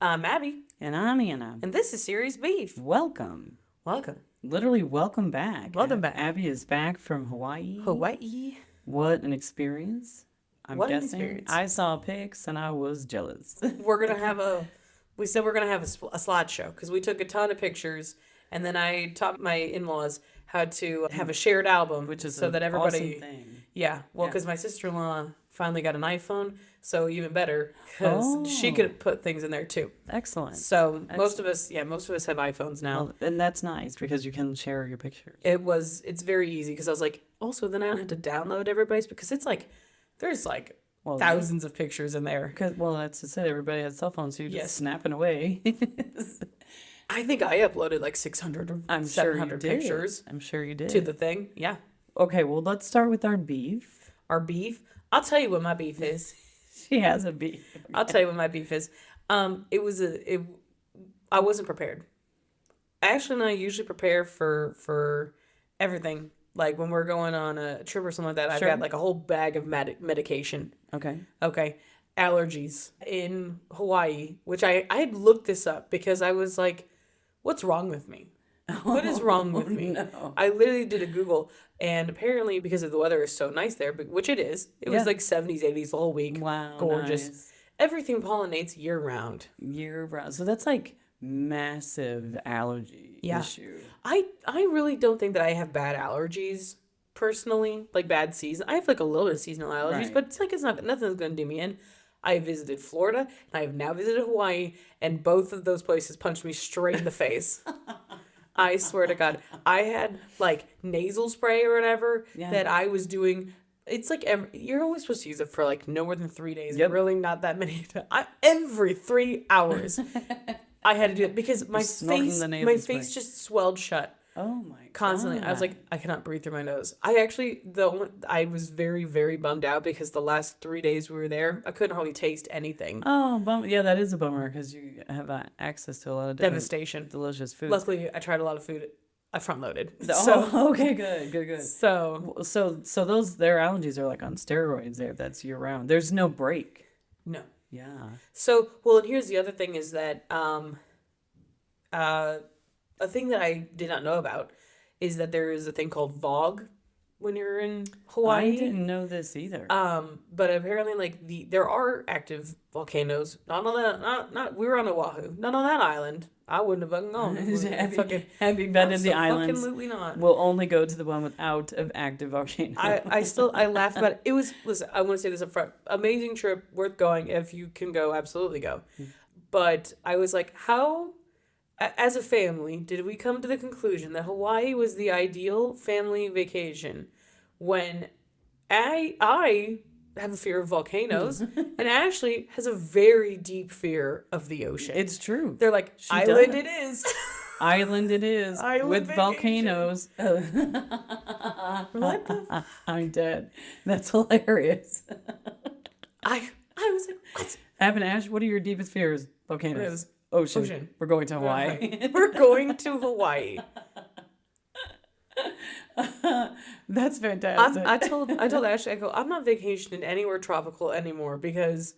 I'm Abby, And I'm Anna. and this is Series Beef. Welcome. Welcome. Literally, welcome back. Welcome back. Abby is back from Hawaii. Hawaii. What an experience. I'm What an guessing. experience. I saw pics and I was jealous. We're going to have we said we're going to have a slideshow because we took a ton of pictures, and then I taught my in-laws how to have a shared album, Which is so that everybody, awesome thing. yeah, well, Yeah. because my sister-in-law finally got an iPhone, so even better, because she could put things in there too. Excellent. So most of us have iPhones now. Well, and that's nice because you can share your pictures. It's very easy because I was like, also then I don't have to download everybody's because it's like, there's like thousands of pictures in there. Well, that's just it. Everybody has cell phones, so you're just Yes. snapping away. I think I uploaded like 600 or I'm 700 sure you did. pictures I'm sure you did. to the thing. Yeah. Okay, well, let's start with our beef. Our beef. I'll tell you what my beef is. She has a beef. I'll tell you what my beef is. I wasn't prepared. Ashley and I usually prepare for everything. Like when we're going on a trip or something like that, I've Sure. got like a whole bag of medication. Okay. Okay. Allergies in Hawaii, which I had looked this up because I was like, what's wrong with me? What is wrong with me? No. I literally did a Google, and apparently because of the weather is so nice there, but which it is, it was Yeah. like 70s, 80s the whole week. Wow. Gorgeous. Nice. Everything pollinates year round. Year round. So that's like massive allergy Yeah. issue. I really don't think that I have bad allergies personally, like bad season. I have like a little bit of seasonal allergies, Right. but it's like nothing's going to do me in. I visited Florida and I have now visited Hawaii, and both of those places punched me straight in the face. I swear to God, I had like nasal spray or whatever Yeah. that I was doing. It's like you're only supposed to use it for like no more than 3 days. Yep. Really, not that many. Every 3 hours, I had to do it because my snorting the nasal my spray. face just swelled shut Oh my constantly. God. I was like, I cannot breathe through my nose. I was very, very bummed out because the last 3 days we were there, I couldn't hardly taste anything. Oh, yeah, that is a bummer because you have access to a lot of different Devastation. delicious food. Luckily, I tried a lot of food. I front loaded. Oh, okay, good. So So those their allergies are like on steroids. There, that's year round. There's no break. no. Yeah. So well, and here's the other thing is that a thing that I did not know about is that there is a thing called VOG when you're in Hawaii. I didn't know this either. But apparently, like there are active volcanoes. Not on that. Not we were on Oahu. Not on that island. I wouldn't have fucking gone. Have you been in the islands? Absolutely not. We'll only go to the one without an active volcano. I laugh about it. It was, listen, I want to say this up front. Amazing trip, worth going. If you can go, absolutely go. But I was like, how, as a family, did we come to the conclusion that Hawaii was the ideal family vacation when I have a fear of volcanoes and Ashley has a very deep fear of the ocean. It's true. They're like, She island does. it is. Island it is Island with vacation. volcanoes. What the I'm dead. That's hilarious. I was like, what? Evan Ash, what are your deepest fears? Volcanoes. Ocean. Ocean. We're going to Hawaii. We're going to Hawaii. That's fantastic. I told Ashley, I go, I'm not vacationing anywhere tropical anymore because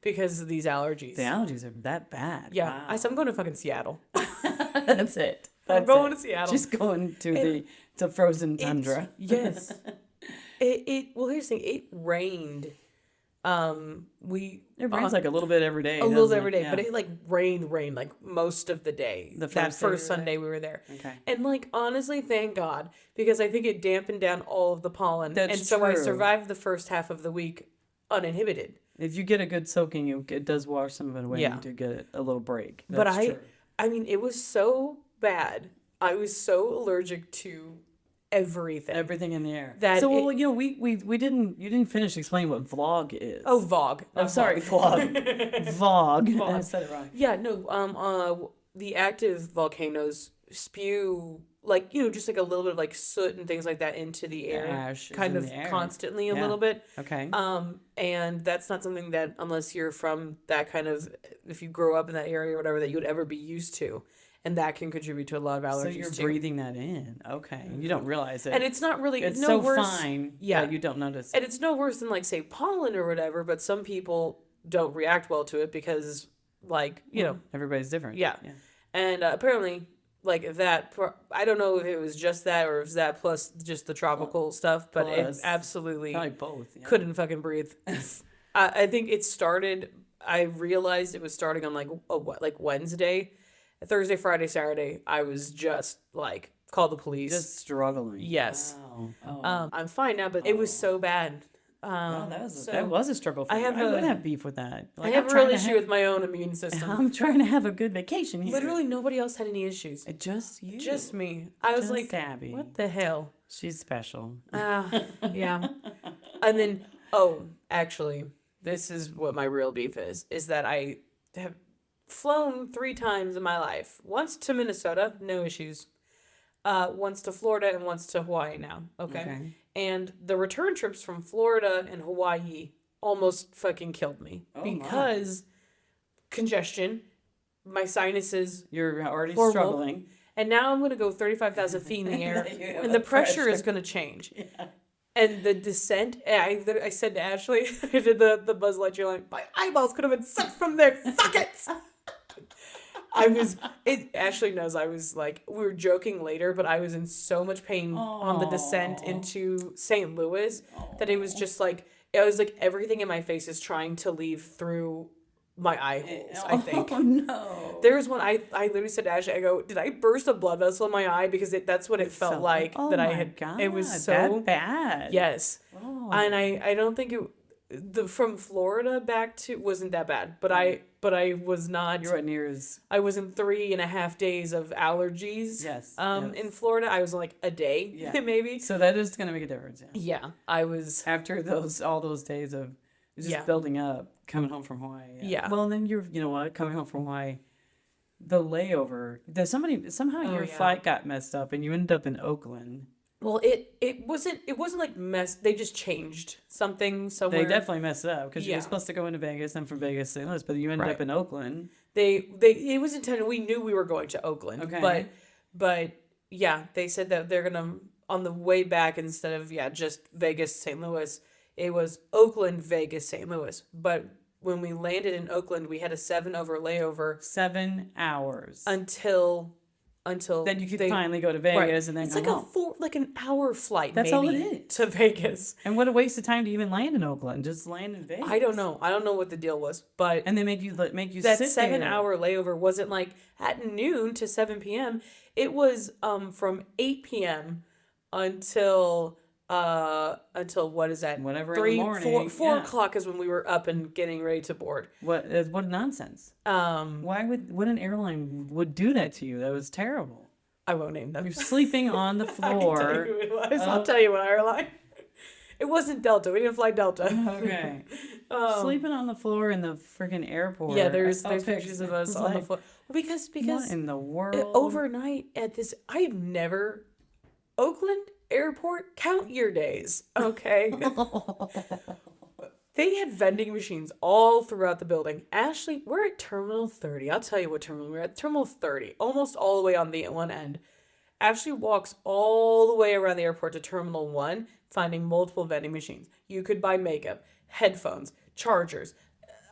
of these allergies. The allergies are that bad. Yeah, Wow. I said I'm going to fucking Seattle. That's it. I'm That's going it. to Seattle. Just going to the frozen tundra. Yes. Well, here's the thing. It rained. It rains like a little bit every day. A little doesn't bit every day, Yeah. but it like rained like most of the day. The that first day we first were Sunday we were there. Okay. And like honestly, thank God, because I think it dampened down all of the pollen. That's and so I true. survived the first half of the week uninhibited. If you get a good soaking, it does wash some of it away. Yeah. You do get a little break. But That's true. I mean, it was so bad. I was so allergic to everything. Everything in the air. That so, it- well, you know, we didn't. You didn't finish explaining what vlog is. Oh, VOG. I'm sorry, vlog. Vlog. I said it wrong. Yeah, no. The active volcanoes spew like just like a little bit of like soot and things like that into the air, Ash is kind in of the air. constantly a Yeah. little bit. Okay. And that's not something that unless you're from that kind of, if you grow up in that area or whatever, that you would ever be used to. And that can contribute to a lot of allergies So you're too. breathing that in. Okay. You don't realize it. And it's not really, it's no so worse. fine Yeah. that you don't notice. And it's no worse than like say pollen or whatever, but some people don't react well to it because like, everybody's different. yeah. And apparently, like that, I don't know if it was just that or if it was that plus just the tropical stuff, but it absolutely probably both. Yeah. couldn't fucking breathe. I think it started. I realized it was starting on like Wednesday, Thursday, Friday, Saturday. I was just like call the police. Just struggling. Yes. Wow. Oh. I'm fine now, but it was so bad. Wow, that was a struggle for me. I would have beef with that. Like, I have a real issue with my own immune system. I'm trying to have a good vacation here. Literally nobody else had any issues. Just you. Just me. I was like, Abby. what the hell? She's special. Yeah. And then, actually, this is what my real beef is that I have flown 3 times in my life. Once to Minnesota, no issues. Once to Florida and once to Hawaii now. Okay. And the return trips from Florida and Hawaii almost fucking killed me because congestion, my sinuses. You're already horrible, struggling. and now I'm going to go 35,000 feet in the air, and the pressure is going to change. Yeah. And the descent, I said to Ashley, I did the Buzz Lightyear line, my eyeballs could have been sucked from their sockets. Ashley knows I was like, we were joking later, but I was in so much pain on the descent into St. Louis that it was just like, it was like everything in my face is trying to leave through my eye holes, I think. Oh, no. There was one, I literally said to Ashley, I go, did I burst a blood vessel in my eye? Because that's what it felt like. Oh, that I my had. God, it was so that bad. Yes. Oh. And I don't think from Florida back to wasn't that bad, but I was not. You're right near as. I was in 3.5 days of allergies. Yes. In Florida, I was like a day, maybe. So that is gonna make a difference. Yeah, I was after all those days of just building up, coming home from Hawaii. Yeah. Well, then you know what, coming home from Hawaii, the layover. Somehow your flight got messed up and you ended up in Oakland. Well, it wasn't like they just changed something somewhere. They definitely messed it up because you were supposed to go into Vegas and from Vegas to St. Louis, but you ended up in Oakland. It was intended. We knew we were going to Oakland. Okay. But yeah, they said that they're gonna on the way back instead of just Vegas St. Louis, it was Oakland Vegas St. Louis. But when we landed in Oakland, we had a 7-hour layover. 7 hours until then you could finally go to Vegas and then it's come home. Like an hour flight. That's maybe, all it is to Vegas. And what a waste of time to even land in Oakland. Just land in Vegas. I don't know what the deal was, but and they make you that sit 7-hour layover wasn't like at noon to 7 p.m. It was from 8 p.m. until what is that? Whatever 3, in the morning. 4 o'clock is when we were up and getting ready to board. What nonsense. Why would an airline would do that to you? That was terrible. I won't name them. You're sleeping on the floor. I can tell you who it was. I'll tell you what airline. It wasn't Delta. We didn't fly Delta. Okay. Sleeping on the floor in the freaking airport. Yeah, there's pictures of us on the floor. Because what in the world? Overnight at this, I've never Oakland Airport, count your days, okay? They had vending machines all throughout the building. Ashley, we're at Terminal 30. I'll tell you what terminal we're at. Terminal 30, almost all the way on the one end. Ashley walks all the way around the airport to Terminal 1, finding multiple vending machines. You could buy makeup, headphones, chargers,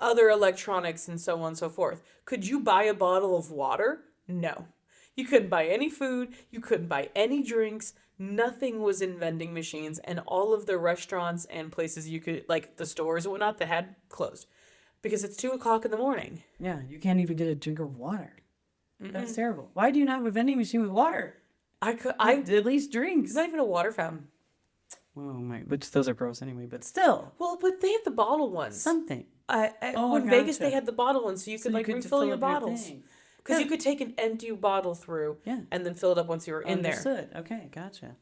other electronics, and so on and so forth. Could you buy a bottle of water? No. You couldn't buy any food. You couldn't buy any drinks. Nothing was in vending machines, and all of the restaurants and places you could, like the stores and whatnot, that had closed because it's 2 o'clock in the morning. Yeah, you can't even get a drink of water. That's terrible. Why do you not have a vending machine with water? I at least drinks. It's not even a water fountain. Oh my! Which those are gross anyway, but still. Well, but they have the bottle ones. Something. When Vegas, they had the bottle ones, so you could refill your bottles. Because you could take an empty bottle through and then fill it up once you were in there. Understood. Okay, gotcha.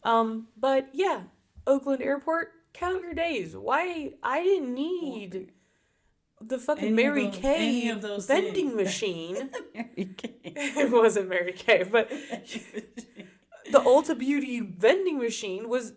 But yeah, Oakland Airport, count your days. Why? I didn't need the fucking Mary Kay vending machine. Mary Kay. It wasn't Mary Kay, but the Ulta Beauty vending machine was...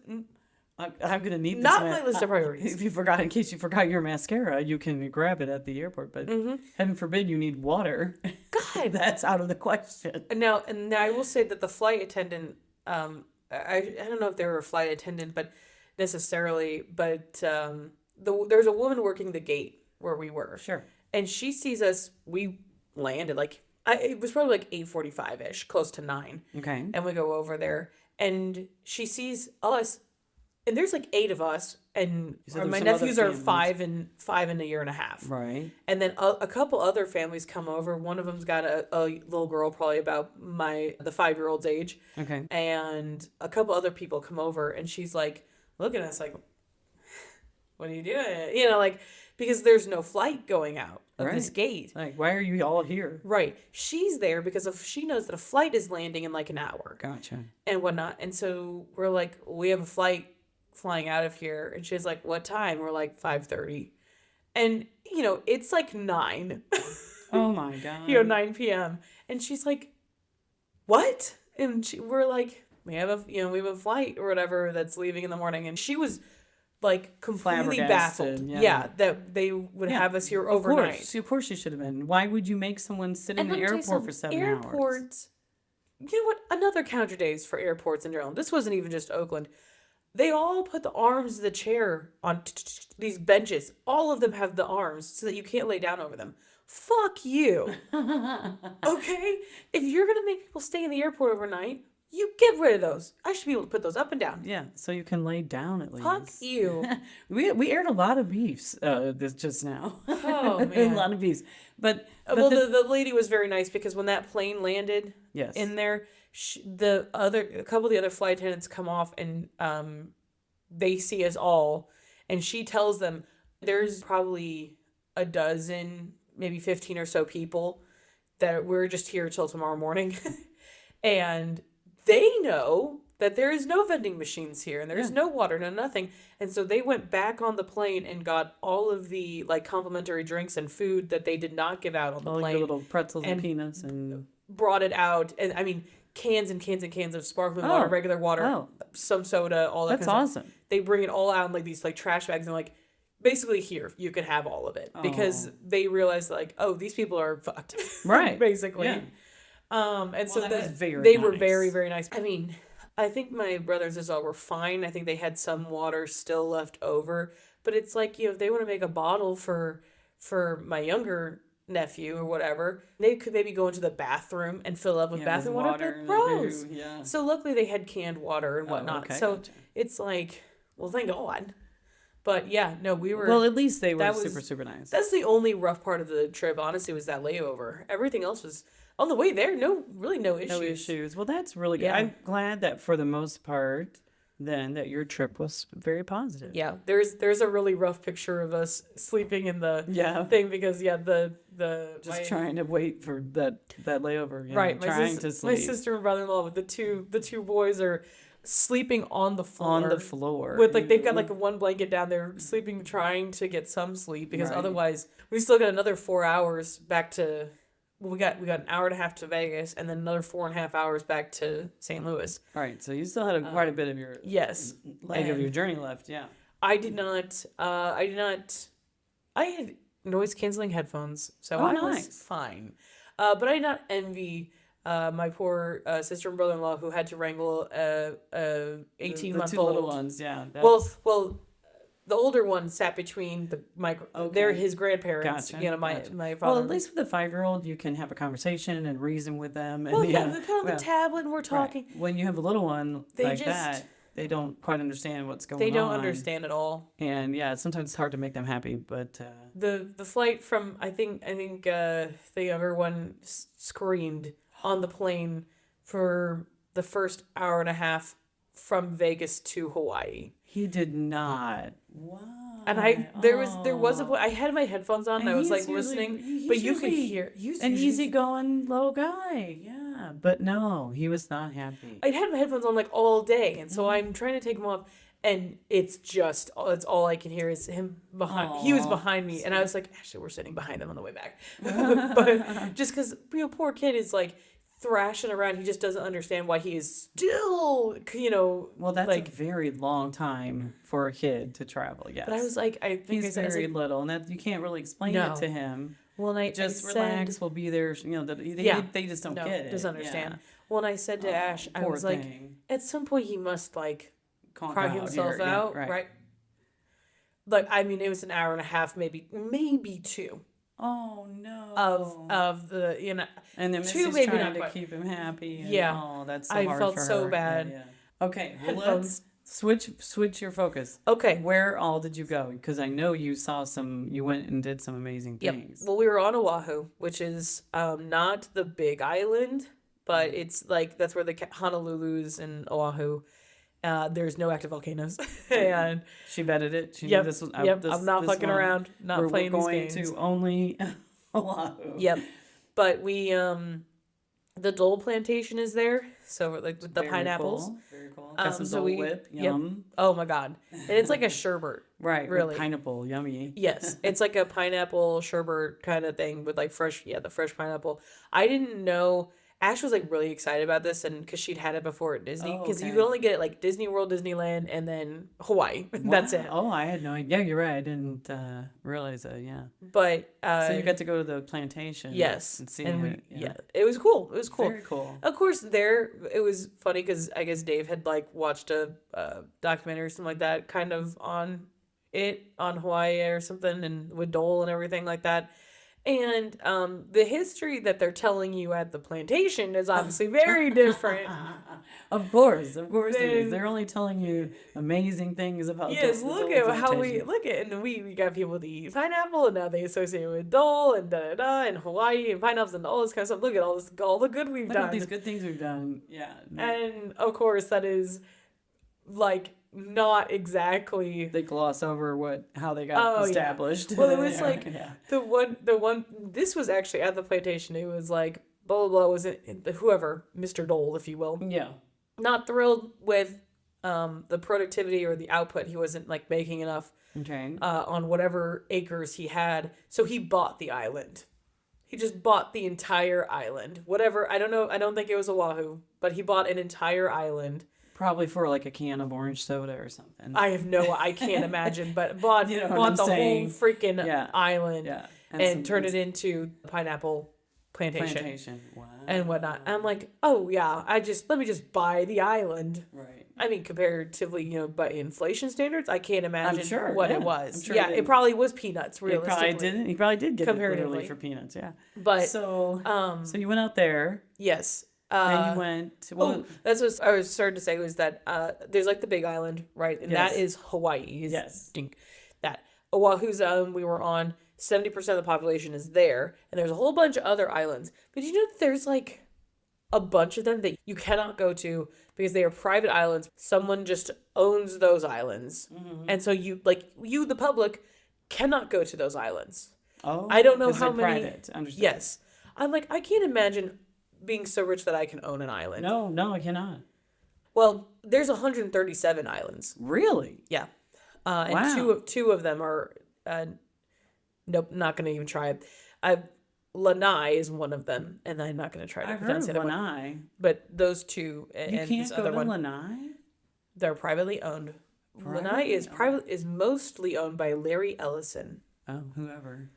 I'm going to need this. Not my list of priorities. In case you forgot your mascara, you can grab it at the airport. But heaven forbid you need water. God, that's out of the question. Now I will say that the flight attendant, I don't know if they were a flight attendant, but necessarily, but there's a woman working the gate where we were. Sure. And she sees us. We landed. Like it was probably like 8:45ish, close to 9. Okay. And we go over there, and she sees us, and there's like 8 of us, and my nephews are 5 and a year and a half. Right. And then a couple other families come over. One of them's got a little girl, probably about the 5-year-old's age. Okay. And a couple other people come over, and she's like, looking at us like, what are you doing? You know, like, because there's no flight going out of this gate. Like, why are you all here? Right. She's there because she knows that a flight is landing in like an hour. Gotcha. And whatnot. And so we're like, we have a flight flying out of here. And she's like, what time? We're like, 5:30. And, you know, it's like 9. Oh my God. 9 p.m. And she's like, what? And we're like, we have a flight or whatever that's leaving in the morning. And she was like completely baffled. Yeah, that they would have us here overnight. Of course you should have been. Why would you make someone sit in the airport for 7 hours? Airports, you know what? Another counter days for airports in general. This wasn't even just Oakland. They all put the arms of the chair on these benches. All of them have the arms so that you can't lay down over them. Fuck you. Okay? If you're going to make people stay in the airport overnight, you get rid of those. I should be able to put those up and down. Yeah, so you can lay down at least. Fuck you. we aired a lot of beefs this just now. Oh, man. A lot of beefs. But the lady was very nice because when that plane landed in there, a couple of the other flight attendants come off and they see us all, and she tells them there's probably a dozen, maybe 15 or so people that we're just here till tomorrow morning. And they know that there is no vending machines here and there's no water, no nothing. And so they went back on the plane and got all of the like complimentary drinks and food that they did not give out on the plane. Your little pretzels and peanuts and brought it out. And I mean, cans and cans and cans of sparkling water, regular water, some soda, all that. That's awesome. They bring it all out in like these like trash bags and like, basically here you can have all of it because they realize like, oh, these people are fucked. Right. Basically. Yeah. And so they were very, very nice. I mean, I think my brothers and sisters were fine. I think they had some water still left over, but it's like, if they want to make a bottle for my younger nephew or whatever, they could maybe go into the bathroom and fill up with bathroom water. But gross. Yeah. So luckily they had canned water and whatnot. Okay, so gotcha. It's like, well, thank God. But yeah, no, we were. Well, at least they were super, super nice. That's the only rough part of the trip, honestly, was that layover. Everything else was on the way there. No issues. No issues. Well, that's really good. Yeah. I'm glad that for the most part, then that your trip was very positive. Yeah, there's a really rough picture of us sleeping in the thing because trying to wait for that layover. Right, trying to sleep. My sister and brother-in-law with the two boys are sleeping on the floor with like they've got like one blanket down there sleeping, trying to get some sleep because otherwise we still got another 4 hours back to we got an hour and a half to Vegas and then another 4.5 hours back to St. Louis. All right, so you still had quite a bit of your leg of your journey left. I had noise canceling headphones, so I was fine, but I did not envy my poor sister and brother-in-law who had to wrangle a 18-month-old. The two little ones, yeah. Well, the older one sat between they're his grandparents. Gotcha. My father. Well, at least with a 5-year-old, you can have a conversation and reason with them. And they put on the tablet and we're talking. Right. When you have a little one that, they don't quite understand what's going on. They don't understand at all. And sometimes it's hard to make them happy. But the flight from I think the younger one screamed on the plane for the first hour and a half from Vegas to Hawaii. He did not. Wow. And there was a point I had my headphones on and I was like listening, but you could hear an easygoing little guy. Yeah, but no, he was not happy. I had my headphones on like all day, and so I'm trying to take them off, and it's all I can hear is him behind. He was behind me, and I was like, actually, we're sitting behind him on the way back, but just because poor kid is like thrashing around, he just doesn't understand why he is still, Well, that's a very long time for a kid to travel. Yes, but I was like, he's very little, and that you can't really explain it to him. Well, and I relax. We'll be there. They just don't get it. Doesn't understand. Yeah. Well, and I said to Ash, I was like, at some point he must like cry himself out, right? Like, I mean, it was an hour and a half, maybe 2. Oh no. of the And then two, Missy's maybe trying not to quite. keep him happy. And, Yeah, oh, that's so I hard felt for so her. bad. Yeah, yeah. Okay, well, Headphones. let's switch your focus. Okay. Where all did you go? Because I know you went and did some amazing Yep. things. Well, we were on Oahu, which is not the big island, but it's like that's where the Honolulu's and Oahu. There's no active volcanoes, and She betted it. She knew yep, this was yep. I'm not this fucking one. around. Not We're playing these going games. to only Oahu. Yep. But we the Dole plantation is there, so like with the Very pineapples. cool. Very cool. Got some So Dole we Whip. yep. Yum. Oh my god, and it's like a sherbet. Right. Really. With pineapple. Yummy. Yes, it's like a pineapple sherbet kind of thing with like the fresh pineapple. I didn't know. Ash was like really excited about this, and because she'd had it before at Disney, Oh, because you okay. can only get it like Disney World, Disneyland, and then Hawaii. That's it. Oh, I had no idea. Yeah, you're right. I didn't realize that. Yeah. But So you got to go to the plantation. yes, And see and it. yeah, it was cool. It was cool. Very cool. Of course, it was funny because I guess Dave had like watched a documentary or something like that, kind of on Hawaii or something, and with Dole and everything like that. And the history that they're telling you at the plantation is obviously very different. Of course it is. Then- They're only telling you amazing things about. Yes, the look Dole at how we plantation. look at, and we got people to eat pineapple, and now they associate it with Dole and da da da, and Hawaii and pineapples and all this kind of stuff. Look at all the good we've Look at done. these good things we've done. Yeah. And of course, that is like not exactly They gloss over how they got Oh, yeah. established. Well, it was Yeah, like yeah. the one. This was actually at the plantation. It was like blah blah blah. Was it whoever Mr. Dole, if you will, Yeah. not thrilled with the productivity or the output. He wasn't like making enough Okay. on whatever acres he had. So he bought the island. He just bought the entire island. Whatever, I don't know. I don't think it was Oahu, but he bought an entire island. Probably for like a can of orange soda or something. I can't imagine, but bought You know what bought I'm the saying. whole freaking Yeah. island Yeah. and turned it into pineapple plantation Wow. and whatnot. I'm like, oh yeah, let me just buy the island. Right. I mean, comparatively, by inflation standards, I can't imagine sure, what yeah. it was. I'm sure Yeah, it it probably was peanuts, He realistically. probably did get it Comparatively. literally for peanuts. Yeah. But So you went out there. yes. Then you went. Well, That's what I was starting to say was that there's like the Big Island, right? And Yes. that is Hawaii. Yes. That Oahu's we were on, 70% of the population is there, and there's a whole bunch of other islands. But you know that there's like a bunch of them that you cannot go to because they are private islands. Someone just owns those islands, and so you the public cannot go to those islands. oh, I don't know 'cause how they're many. Private. Understand. Yes, I'm like, I can't imagine being so rich that I can own an island. No, I cannot. Well, there's 137 islands. Really? Yeah, and Wow. two of them are nope, not going to even try it. Lanai is one of them, and I'm not going to try to I've heard pronounce of the other one. Lanai. But those two You and can't this go other to one, Lanai. they're privately owned. Lanai is mostly owned by Larry Ellison. Oh, whoever.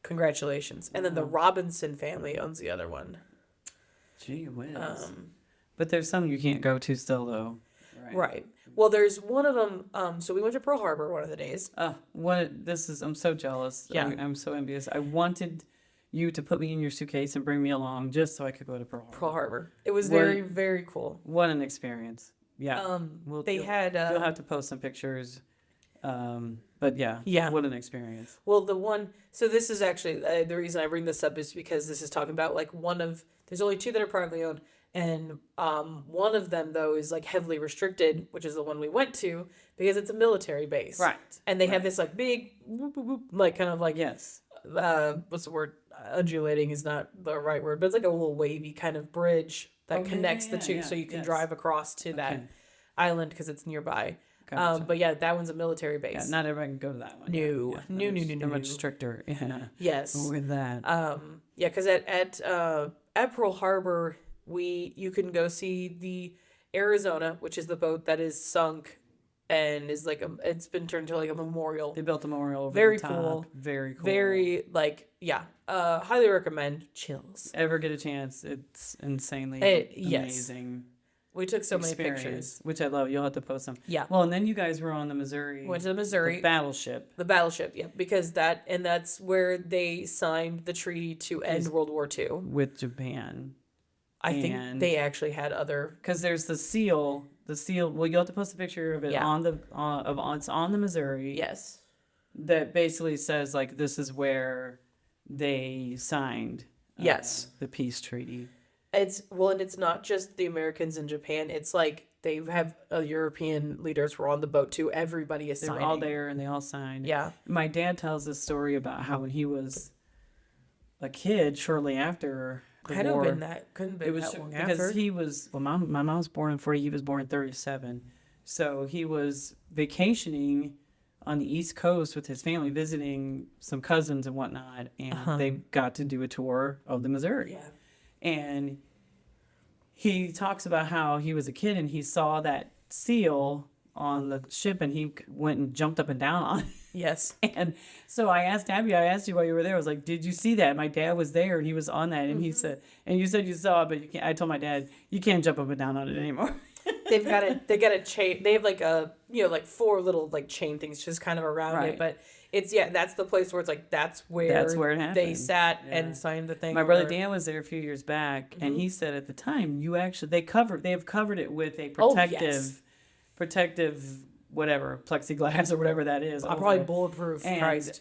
Congratulations. And then the Robinson family owns the other one. Gee whiz. But there's some you can't go to still though. Right. Well, there's one of them. So we went to Pearl Harbor one of the days. I'm so jealous. Yeah. I'm so envious. I wanted you to put me in your suitcase and bring me along just so I could go to Pearl Harbor. Pearl Harbor. It was very, very cool. What an experience. Yeah. You'll You'll have to post some pictures. But yeah. What an experience. Well, so this is actually, the reason I bring this up is because this is talking about like there's only two that are privately owned. And one of them, though, is like heavily restricted, which is the one we went to because it's a military base. Right. And they have this like big, whoop, whoop, whoop, like kind of like, Yes. What's the word? Undulating is not the right word, but it's like a little wavy kind of bridge that connects the two so you can drive across to that island because it's nearby. Gotcha. But yeah, that one's a military base. Yeah, not everyone can go to that one. No. No. They're much stricter. Yeah. Yes. With that. Yeah, because at Pearl Harbor, you can go see the Arizona, which is the boat that is sunk and is like it's been turned into like a memorial. They built a memorial over Very the top. cool. Very cool. Very highly recommend. Chills. Ever get a chance? It's insanely Yes. amazing. We took so many experience, pictures. which I love. You'll have to post them. Yeah. Well, and then you guys were on the Missouri. Went to the Missouri. The battleship. The battleship, yeah. Because that's where they signed the treaty to end World War II. With Japan. I think they actually had other... Because there's the seal. Well, you'll have to post a picture of it it's on the Missouri. Yes. That basically says, like, this is where they signed the peace treaty. And it's not just the Americans in Japan. It's like they have European leaders were on the boat too. Everybody is signing. They were all there and they all signed. Yeah. My dad tells this story about how when he was a kid, shortly after the war. Couldn't have been that long after. Because he was, my mom was born in 40, he was born in 37. So he was vacationing on the East Coast with his family, visiting some cousins and whatnot. And they got to do a tour of the Missouri. Yeah. And he talks about how he was a kid and he saw that seal on the ship and he went and jumped up and down on it. Yes. And so I asked Abby, I asked you while you were there, I was like, did you see that? My dad was there and he was on that. And he said, and you said you saw it, but you can't. I told my dad, you can't jump up and down on it anymore. They got a chain. They have like like 4 little like chain things just kind of around it. But it's, that's the place where it's like, that's where it happened. They sat and signed the thing. My brother Dan was there a few years back and he said at the time, they have covered it with a protective whatever, plexiglass or whatever that is. Probably bulletproof. And Christ.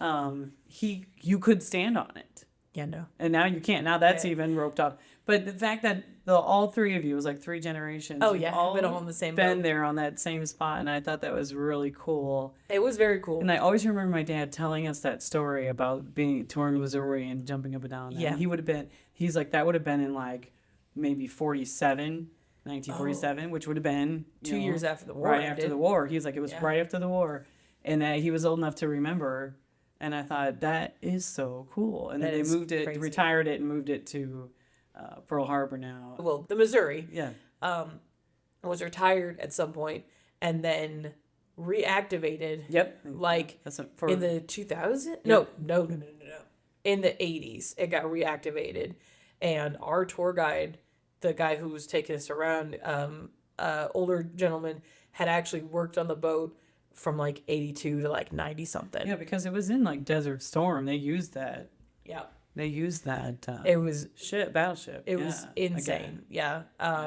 You could stand on it. Yeah, no. And now you can't. Now that's even roped off. But the fact that all 3 of you, it was like 3 generations. Oh yeah, all been on the same been boat. there on that same spot, and I thought that was really cool. It was very cool. And I always remember my dad telling us that story about being touring Missouri and jumping up and down. Yeah. And he's like, that would have been in like maybe 1947, which would have been 2 years after the war. Right after the war. He was like, it was right after the war. And that he was old enough to remember. And I thought, that is so cool. And then they moved it, crazy. Retired it, and moved it to Pearl Harbor now. Well, the Missouri. Yeah. Was retired at some point and then reactivated. Yep. Like in the 2000s? No. In the 80s, it got reactivated. And our tour guide, the guy who was taking us around, older gentleman, had actually worked on the boat from like 82 to like 90 something. Yeah, because it was in like Desert Storm. They used that. Yeah. They used that. It was battleship. It was insane. Again. Yeah.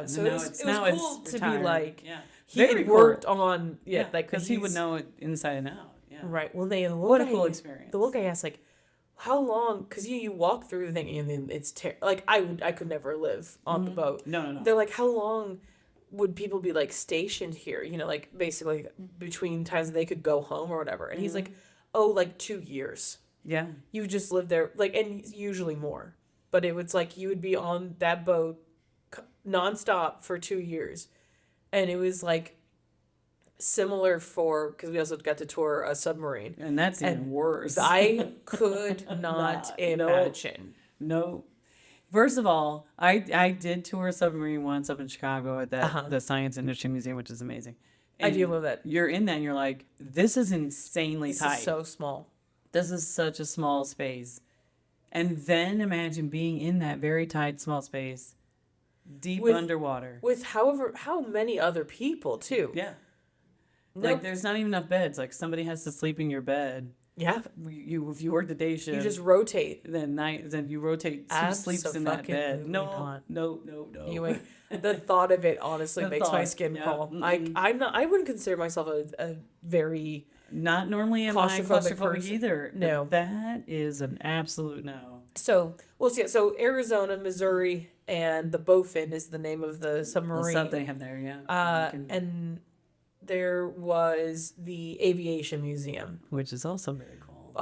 So it was cool to be like. Yeah. He had worked on like because he would know it inside and out. Yeah. Right. Well, what a cool experience. The little guy asked like, how long? Because you walk through the thing and then it's like I could never live on the boat. No. They're like, how long would people be like stationed here? Like basically between times that they could go home or whatever. And he's like, like 2 years. Yeah. You just live there, like, and usually more. But it was like you would be on that boat nonstop for 2 years. And it was like similar because we also got to tour a submarine. And that's even worse. I could not imagine. No. First of all, I did tour a submarine once up in Chicago at the Science Industry Museum, which is amazing. And I do love that. You're in that and you're like, this is insanely tight. This is so small. This is such a small space. And then imagine being in that very tight, small space, deep underwater. With how many other people, too. Yeah. Like, there's not even enough beds. Like, somebody has to sleep in your bed. Yeah. If you work the day shift. You just rotate. Then you rotate. Who sleeps in that bed? No. The thought of it honestly makes my skin crawl. I wouldn't consider myself a very... Not normally am I claustrophobic either. No. That is an absolute no. So, so Arizona, Missouri, and the Bowfin is the name of the submarine. The sub they have there, yeah. And there was the Aviation Museum. Which is also very cool.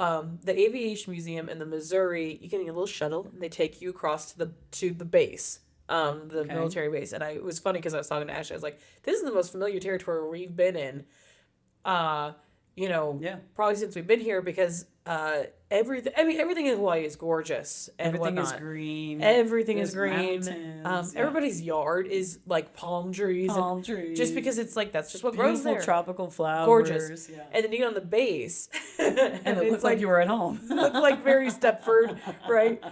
The Aviation Museum in the Missouri, you can get a little shuttle, and they take you across to the base. The military base. And it was funny because I was talking to Ashley. I was like, this is the most familiar territory we've been in. Probably since we've been here because everything. I mean, everything in Hawaii is gorgeous and Everything is whatnot. green. Everything is There's green. mountains, yeah. Everybody's yard is like palm trees. Palm and trees. Just because it's like that's just what grows Beautiful there. tropical flowers. Gorgeous. Yeah. And then you get on the base, And it it's looked like you were at home. look like very Stepford, right?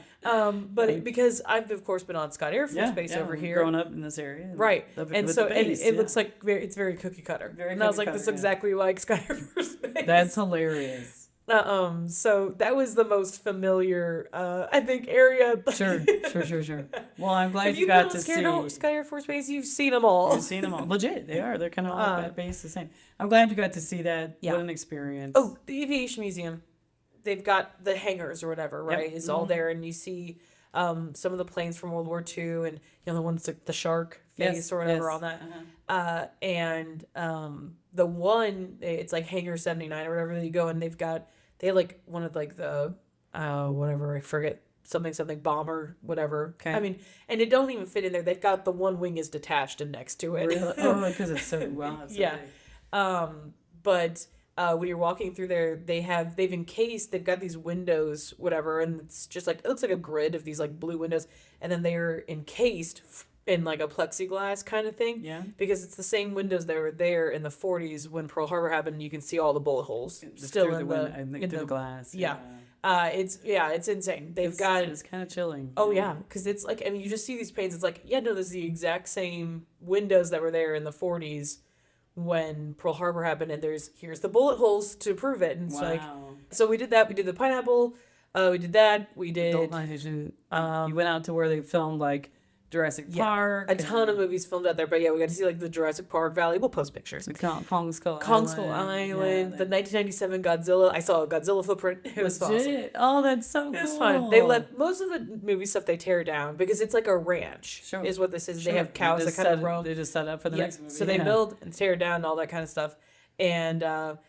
Because I've of course been on Scott Air Force Base over here, growing up in this area, right? And with so the base, it looks like it's very cookie cutter. Very and I was cookie like, this is cutter, yeah. exactly like Scott Air Force Base. That's hilarious. So that was the most familiar, I think, area. Sure. Well, I'm glad If you you've got been to on see. Scott Air Force Base, you've seen them all. You've seen them all. Legit, they are. They're kind of all at that base the same. I'm glad you got to see that. Yeah. What an experience. Oh, the Aviation Museum. They've got the hangars or whatever, right? It's all there, and you see some of the planes from World War II, and the ones like the shark face or whatever on that. And the one, it's like Hangar 79 or whatever you go, and they have like one of like the whatever, I forget, something bomber, whatever. Okay. I mean, and it don't even fit in there. They've got the one wing is detached and next to it. Really? Oh, because it's so It's so Yeah. big. But when you're walking through there, they've got these windows, whatever, and it's just like, it looks like a grid of these like blue windows, and then they're encased in like a plexiglass kind of thing. Yeah. Because it's the same windows that were there in the 40s when Pearl Harbor happened. You can see all the bullet holes still through in the glass. Yeah. It's insane. It's kind of chilling. Oh yeah, because it's like, I mean, you just see these paintings. It's like, yeah, no, this is the exact same windows that were there in the 40s when Pearl Harbor happened, and here's the bullet holes to prove it. And it's like, so we did that. We did the pineapple. We did that. We did. Adult Night Vision. You went out to where they filmed like Jurassic Park. A ton of movies filmed out there, but yeah, we got to see like the Jurassic Park Valley. We'll post pictures. Kong Skull Island, the 1997 Godzilla. I saw a Godzilla footprint. It was awesome. Oh, that's so cool. It was fun. They let most of the movie stuff they tear down because it's like a ranch. Sure. Is what this is. Sure. They have cows that kind of roam. They just set up for the next movie. So they build and tear down and all that kind of stuff. And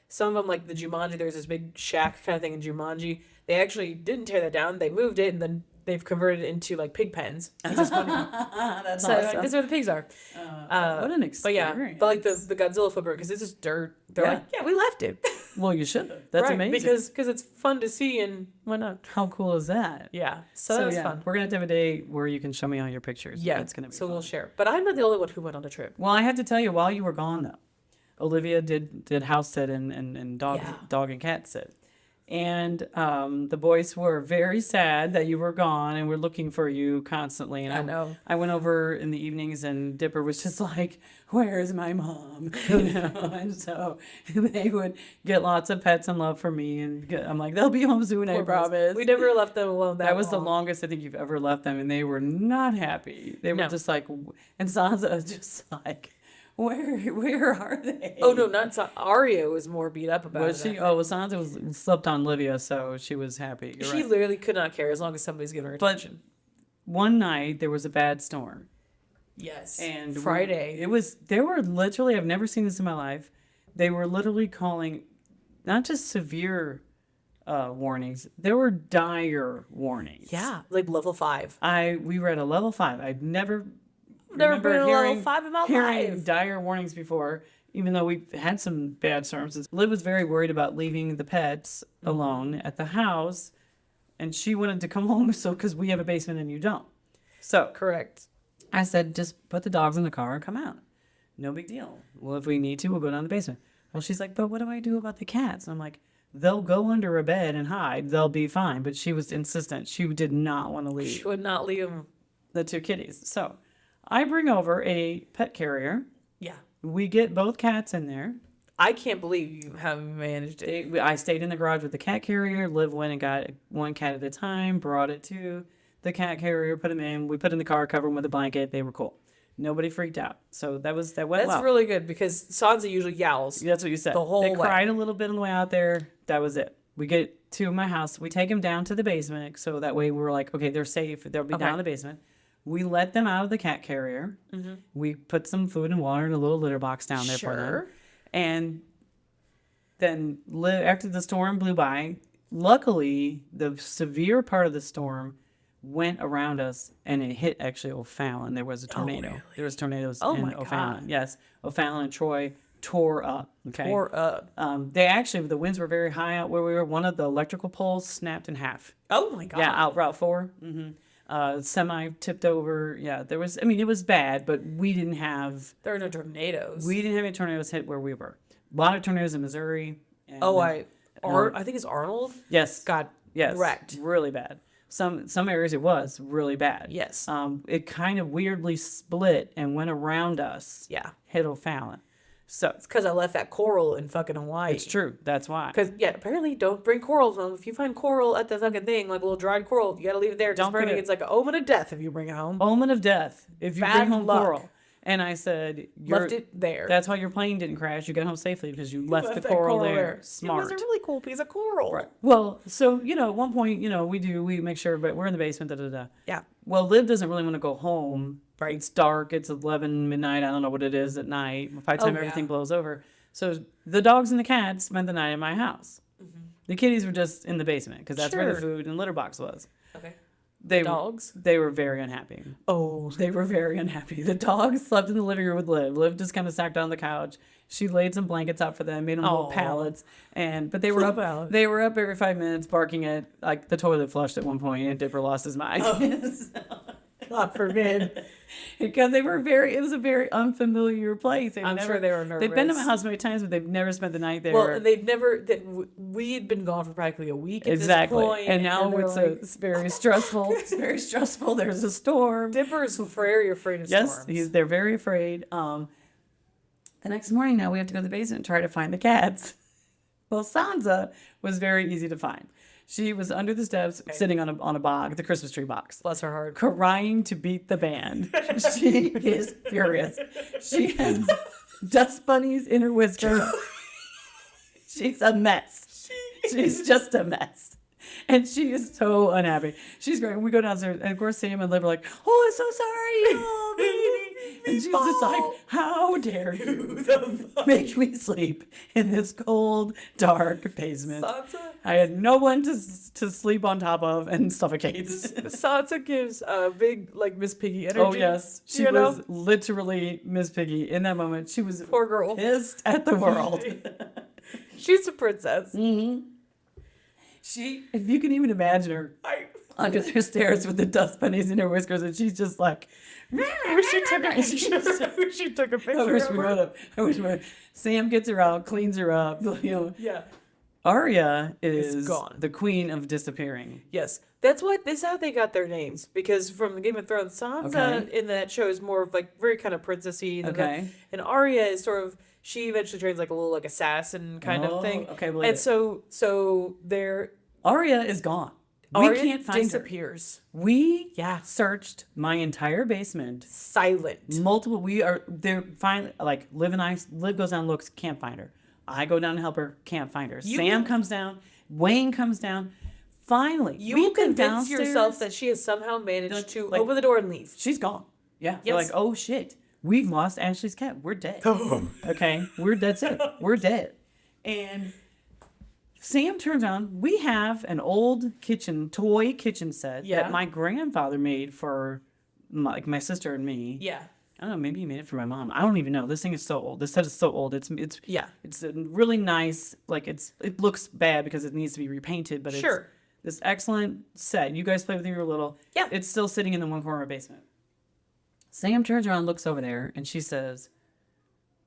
some of them, like the Jumanji, there's this big shack kind of thing in Jumanji. They actually didn't tear that down. They moved it, and then they've converted it into like pig pens. That's awesome. Like, this is where the pigs are. What an experience. But like the Godzilla footprint, because it's just dirt. They're like, yeah, we left it. Well, you should have. That's right, amazing. because it's fun to see, and why not? How cool is that? Yeah. So that was fun. We're gonna have to have a day where you can show me all your pictures. Yeah, it's gonna be so fun. we'll share. But I'm not the only one who went on the trip. Well, I have to tell you, while you were gone though, Olivia did house sit and dog and cat sit. And the boys were very sad that you were gone and were looking for you constantly. And I know. I went over in the evenings and Dipper was just like, "Where's my mom?" And so they would get lots of pets and love from me. And I'm like, "They'll be home soon, I promise." We never left them alone That was the longest I think you've ever left them, and they were not happy. They were just like, and Sansa was just like, Where are they? Oh no, not Arya was more beat up about it. Was she? Oh, well, Sansa slept on Livia, so she was happy. She literally could not care as long as somebody's giving her attention. One night there was a bad storm. Yes. And Friday. There were literally, I've never seen this in my life. They were literally calling not just severe warnings, there were dire warnings. Yeah, like level 5. We were at a level 5. I'd never been at a level 5 in my hearing life. dire warnings before, even though we've had some bad storms. Liv was very worried about leaving the pets alone at the house, and she wanted to come home because we have a basement and you don't. So correct. I said, just put the dogs in the car and come out. No big deal. Well, if we need to, we'll go down to the basement. Well, she's like, but what do I do about the cats? And I'm like, they'll go under a bed and hide. They'll be fine. But she was insistent. She did not want to leave. She would not leave them. The 2 kitties. So I bring over a pet carrier. Yeah. We get both cats in there. I can't believe you haven't managed it. I stayed in the garage with the cat carrier. Liv went and got one cat at a time, brought it to the cat carrier, put them in. We put in the car, covered them with a blanket. They were cool. Nobody freaked out. So that went well. That's really good because Sansa usually yowls. That's what you said. The whole way. They cried a little bit on the way out there. That was it. We get to my house. We take them down to the basement. So that way we're like, okay, they're safe. They'll be down in the basement. We let them out of the cat carrier. Mm-hmm. We put some food and water in a little litter box down there for them. And then after the storm blew by, luckily the severe part of the storm went around us and it hit actually O'Fallon. There was a tornado. Oh, really? There was tornadoes in O'Fallon. God. Yes. O'Fallon and Troy tore up. Okay. Tore up. They actually, the winds were very high out where we were. One of the electrical poles snapped in half. Oh my God. Yeah, out Route 4. Semi tipped over. Yeah, there was, I mean, it was bad, but we didn't have There are no tornadoes. any tornadoes hit where we were. A lot of tornadoes in Missouri. And, I think it's Arnold. yes. Got wrecked. Really bad. Some areas it was really bad. Yes. It kind of weirdly split and went around us. Yeah. Hit O'Fallon. So It's because I left that coral in fucking Hawaii. it's true. That's why. Because, apparently don't bring corals home. If you find coral at the fucking thing, like a little dried coral, you gotta leave it there. Don't Apparently bring it. it's like an omen of death if you bring it home. Omen of death if you Bad bring home luck. coral. And I said, Left it there. That's why your plane didn't crash. You got home safely because you left the that coral there. Smart. It was a really cool piece of coral. Right. Well, so, at one point, we make sure, but we're in the basement, da-da-da. Yeah. Well, Liv doesn't really want to go home. Right. It's dark. It's 11 midnight. I don't know what it is at night. By the time everything blows over. So the dogs and the cats spent the night in my house. Mm-hmm. The kitties were just in the basement because that's where the food and litter box was. Okay. Dogs? They were very unhappy. Oh. They were very unhappy. The dogs slept in the living room with Liv. Liv just kind of sat down on the couch. She laid some blankets out for them, made them little pallets, but they were up. They were up every 5 minutes, barking at like the toilet flushed at one point, and Dipper lost his mind. God forbid. Because it was a very unfamiliar place. I'm sure they were nervous. They've been to my house many times, but they've never spent the night there. Well, and we had been gone for practically a week at this point. And now it's very stressful. It's very stressful. There's a storm. Dipper's very afraid of storms. Yes, they're very afraid. The next morning now we have to go to the basement and try to find the cats. Well, Sansa was very easy to find. She was under the steps, sitting on a box, the Christmas tree box. Bless her heart. Crying to beat the band. She is furious. She has dust bunnies in her whiskers. She's a mess. She's just a mess. And she is so unhappy. She's going, we go downstairs, and of course Sam and Liv are like, oh, I'm so sorry. Oh, baby. And she's just like, how dare you make me sleep in this cold, dark basement? Sansa? I had no one to sleep on top of and suffocate. Sansa gives a big, like, Miss Piggy energy. Oh, yes. She was literally Miss Piggy in that moment. She was poor girl. Pissed at the world. She's a princess. Mm-hmm. If you can even imagine her under the stairs with the dust bunnies in her whiskers, and she's just like, I wish she took a picture. I wish we would. Sam gets her out, cleans her up. Yeah. Arya is gone. The queen of disappearing. Yes. This is how they got their names. Because from the Game of Thrones, Sansa in that show is more of like very kind of princessy. And Arya is sort of, she eventually trains like a little like assassin kind of thing. Okay, and so they're... Arya is gone. Arya we can't find disappears. Her. We searched my entire basement. Silent. Multiple. We are there. Finally, like Liv goes down, looks, can't find her. I go down to help her, can't find her. Sam comes down. Wayne comes down. Finally, you convince yourself that she has somehow managed to open the door and leave. She's gone. Yeah. Yes. You're like, oh shit, we've lost Ashley's cat. We're dead. Okay, that's it. We're dead. And Sam turns on. We have an old toy kitchen set that my grandfather made for my sister and me. Yeah. I don't know, maybe he made it for my mom. I don't even know. This thing is so old. This set is so old. It's a really nice, like it looks bad because it needs to be repainted, but it's this excellent set. You guys played with it when you were little. Yeah. It's still sitting in the one corner of the basement. Sam turns around, looks over there, and she says,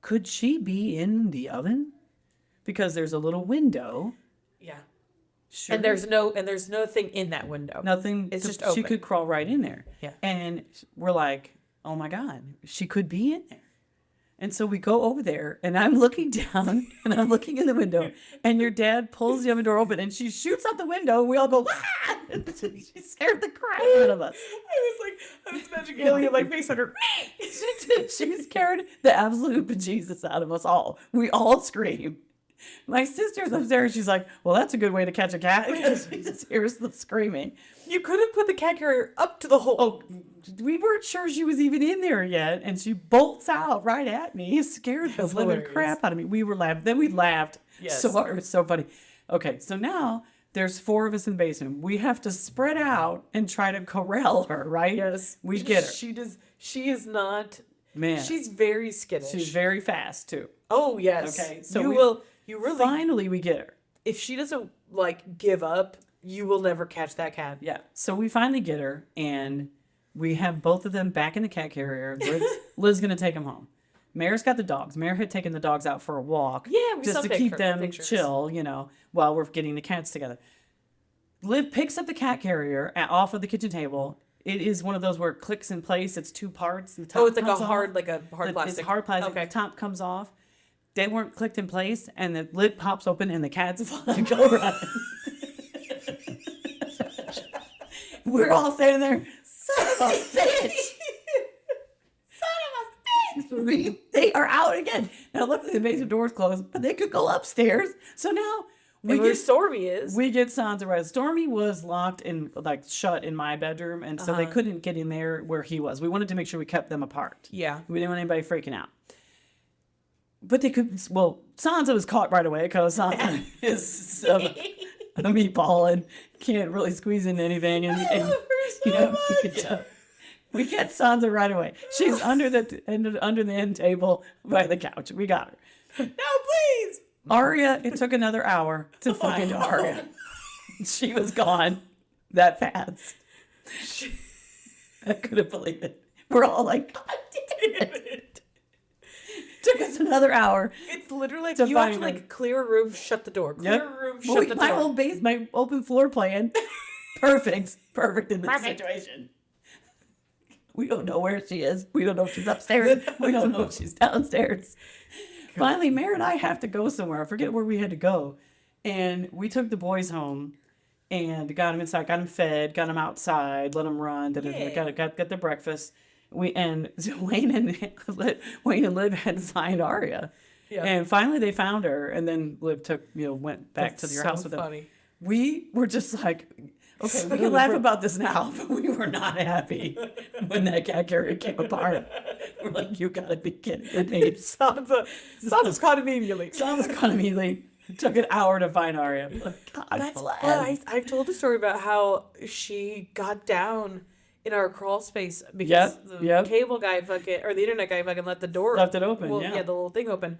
could she be in the oven? Because there's a little window. Yeah. Sure. And there's no thing in that window. Nothing. It's just open. She could crawl right in there. Yeah. And we're like, oh my God, she could be in there. And so we go over there, and I'm looking down, and I'm looking in the window, and your dad pulls the oven door open, and she shoots out the window, and we all go, ah! She scared the crap out of us. I was imagining alien like face under. She scared the absolute bejesus out of us all. We all scream. My sister's upstairs. She's like, well, that's a good way to catch a cat. Because she just hears the screaming. You could have put the cat carrier up to the hole. Oh, we weren't sure she was even in there yet. And she bolts out right at me. It scared the living crap out of me. We were laughing. Then we laughed. Yes. So it was so funny. Okay, so now there's 4 of us in the basement. We have to spread out and try to corral her, right? Yes. We get her. She is not... Man. She's very skittish. She's very fast, too. Oh, yes. Okay, so you really, finally we get her. if she doesn't, like, give up, you will never catch that cat. Yeah. So we finally get her, and we have both of them back in the cat carrier. Liv's going to take them home. Mare's got the dogs. Mare had taken the dogs out for a walk. Yeah, we just saw to keep them pictures. chill, while we're getting the cats together. Liv picks up the cat carrier off of the kitchen table. It is one of those where it clicks in place. It's two parts. The top Oh, it's like comes a hard, off. plastic. It's hard plastic. Okay. The top comes off. They weren't clicked in place, and the lid pops open, and the cats go running. We're all standing there. Son of a bitch! They are out again. Now, luckily, the basement door's closed, but they could go upstairs. So now Where Stormy is. we get Sansa right. Stormy was locked in, shut in my bedroom, and so they couldn't get in there where he was. We wanted to make sure we kept them apart. Yeah. We didn't want anybody freaking out. But they could. Well, Sansa was caught right away because Sansa is a meatball and can't really squeeze into anything. And we get Sansa right away. She's under the end table by the couch. We got her. No, please. Arya, it took another hour to find Arya. She was gone that fast. I couldn't believe it. We're all like, God damn it. Took us another hour. It's literally to you have to find her. clear a room, shut the door. Clear a room, shut the door. My whole base, my open floor plan. Perfect in this situation. We don't know where she is. We don't know if she's upstairs. We don't know if she's downstairs. Finally, Mare and I have to go somewhere. I forget where we had to go. And we took the boys home and got them inside, got them fed, got them outside, let them run, got their breakfast. Wayne and Liv had to find Arya. Yeah. And finally they found her, and then Liv went back to your house with them. Funny. We were just like, okay, we can laugh about this now, but we were not happy when that cat carrier came apart. We're like, you gotta be kidding me. Sansa's caught immediately. Sansa's caught immediately. It took an hour to find Arya. Like, God bless. I've told a story about how she got down in our crawl space because the cable guy or the internet guy let the door left it open. the little thing open.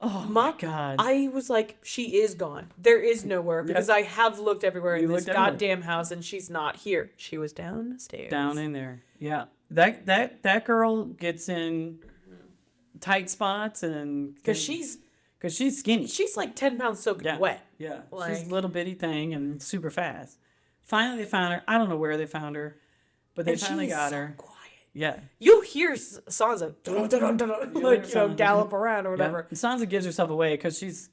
My God. I was like, she is gone. There is nowhere because I have looked everywhere in this goddamn house and she's not here. She was downstairs. Down in there. Yeah. That girl gets in tight spots and because she's skinny. She's like 10 pounds soaking wet. Yeah. She's a little bitty thing and super fast. Finally they found her. I don't know where they found her, but they finally got her. Quiet. Yeah. You hear Sansa gallop around or whatever. Yeah. Sansa gives herself away because she's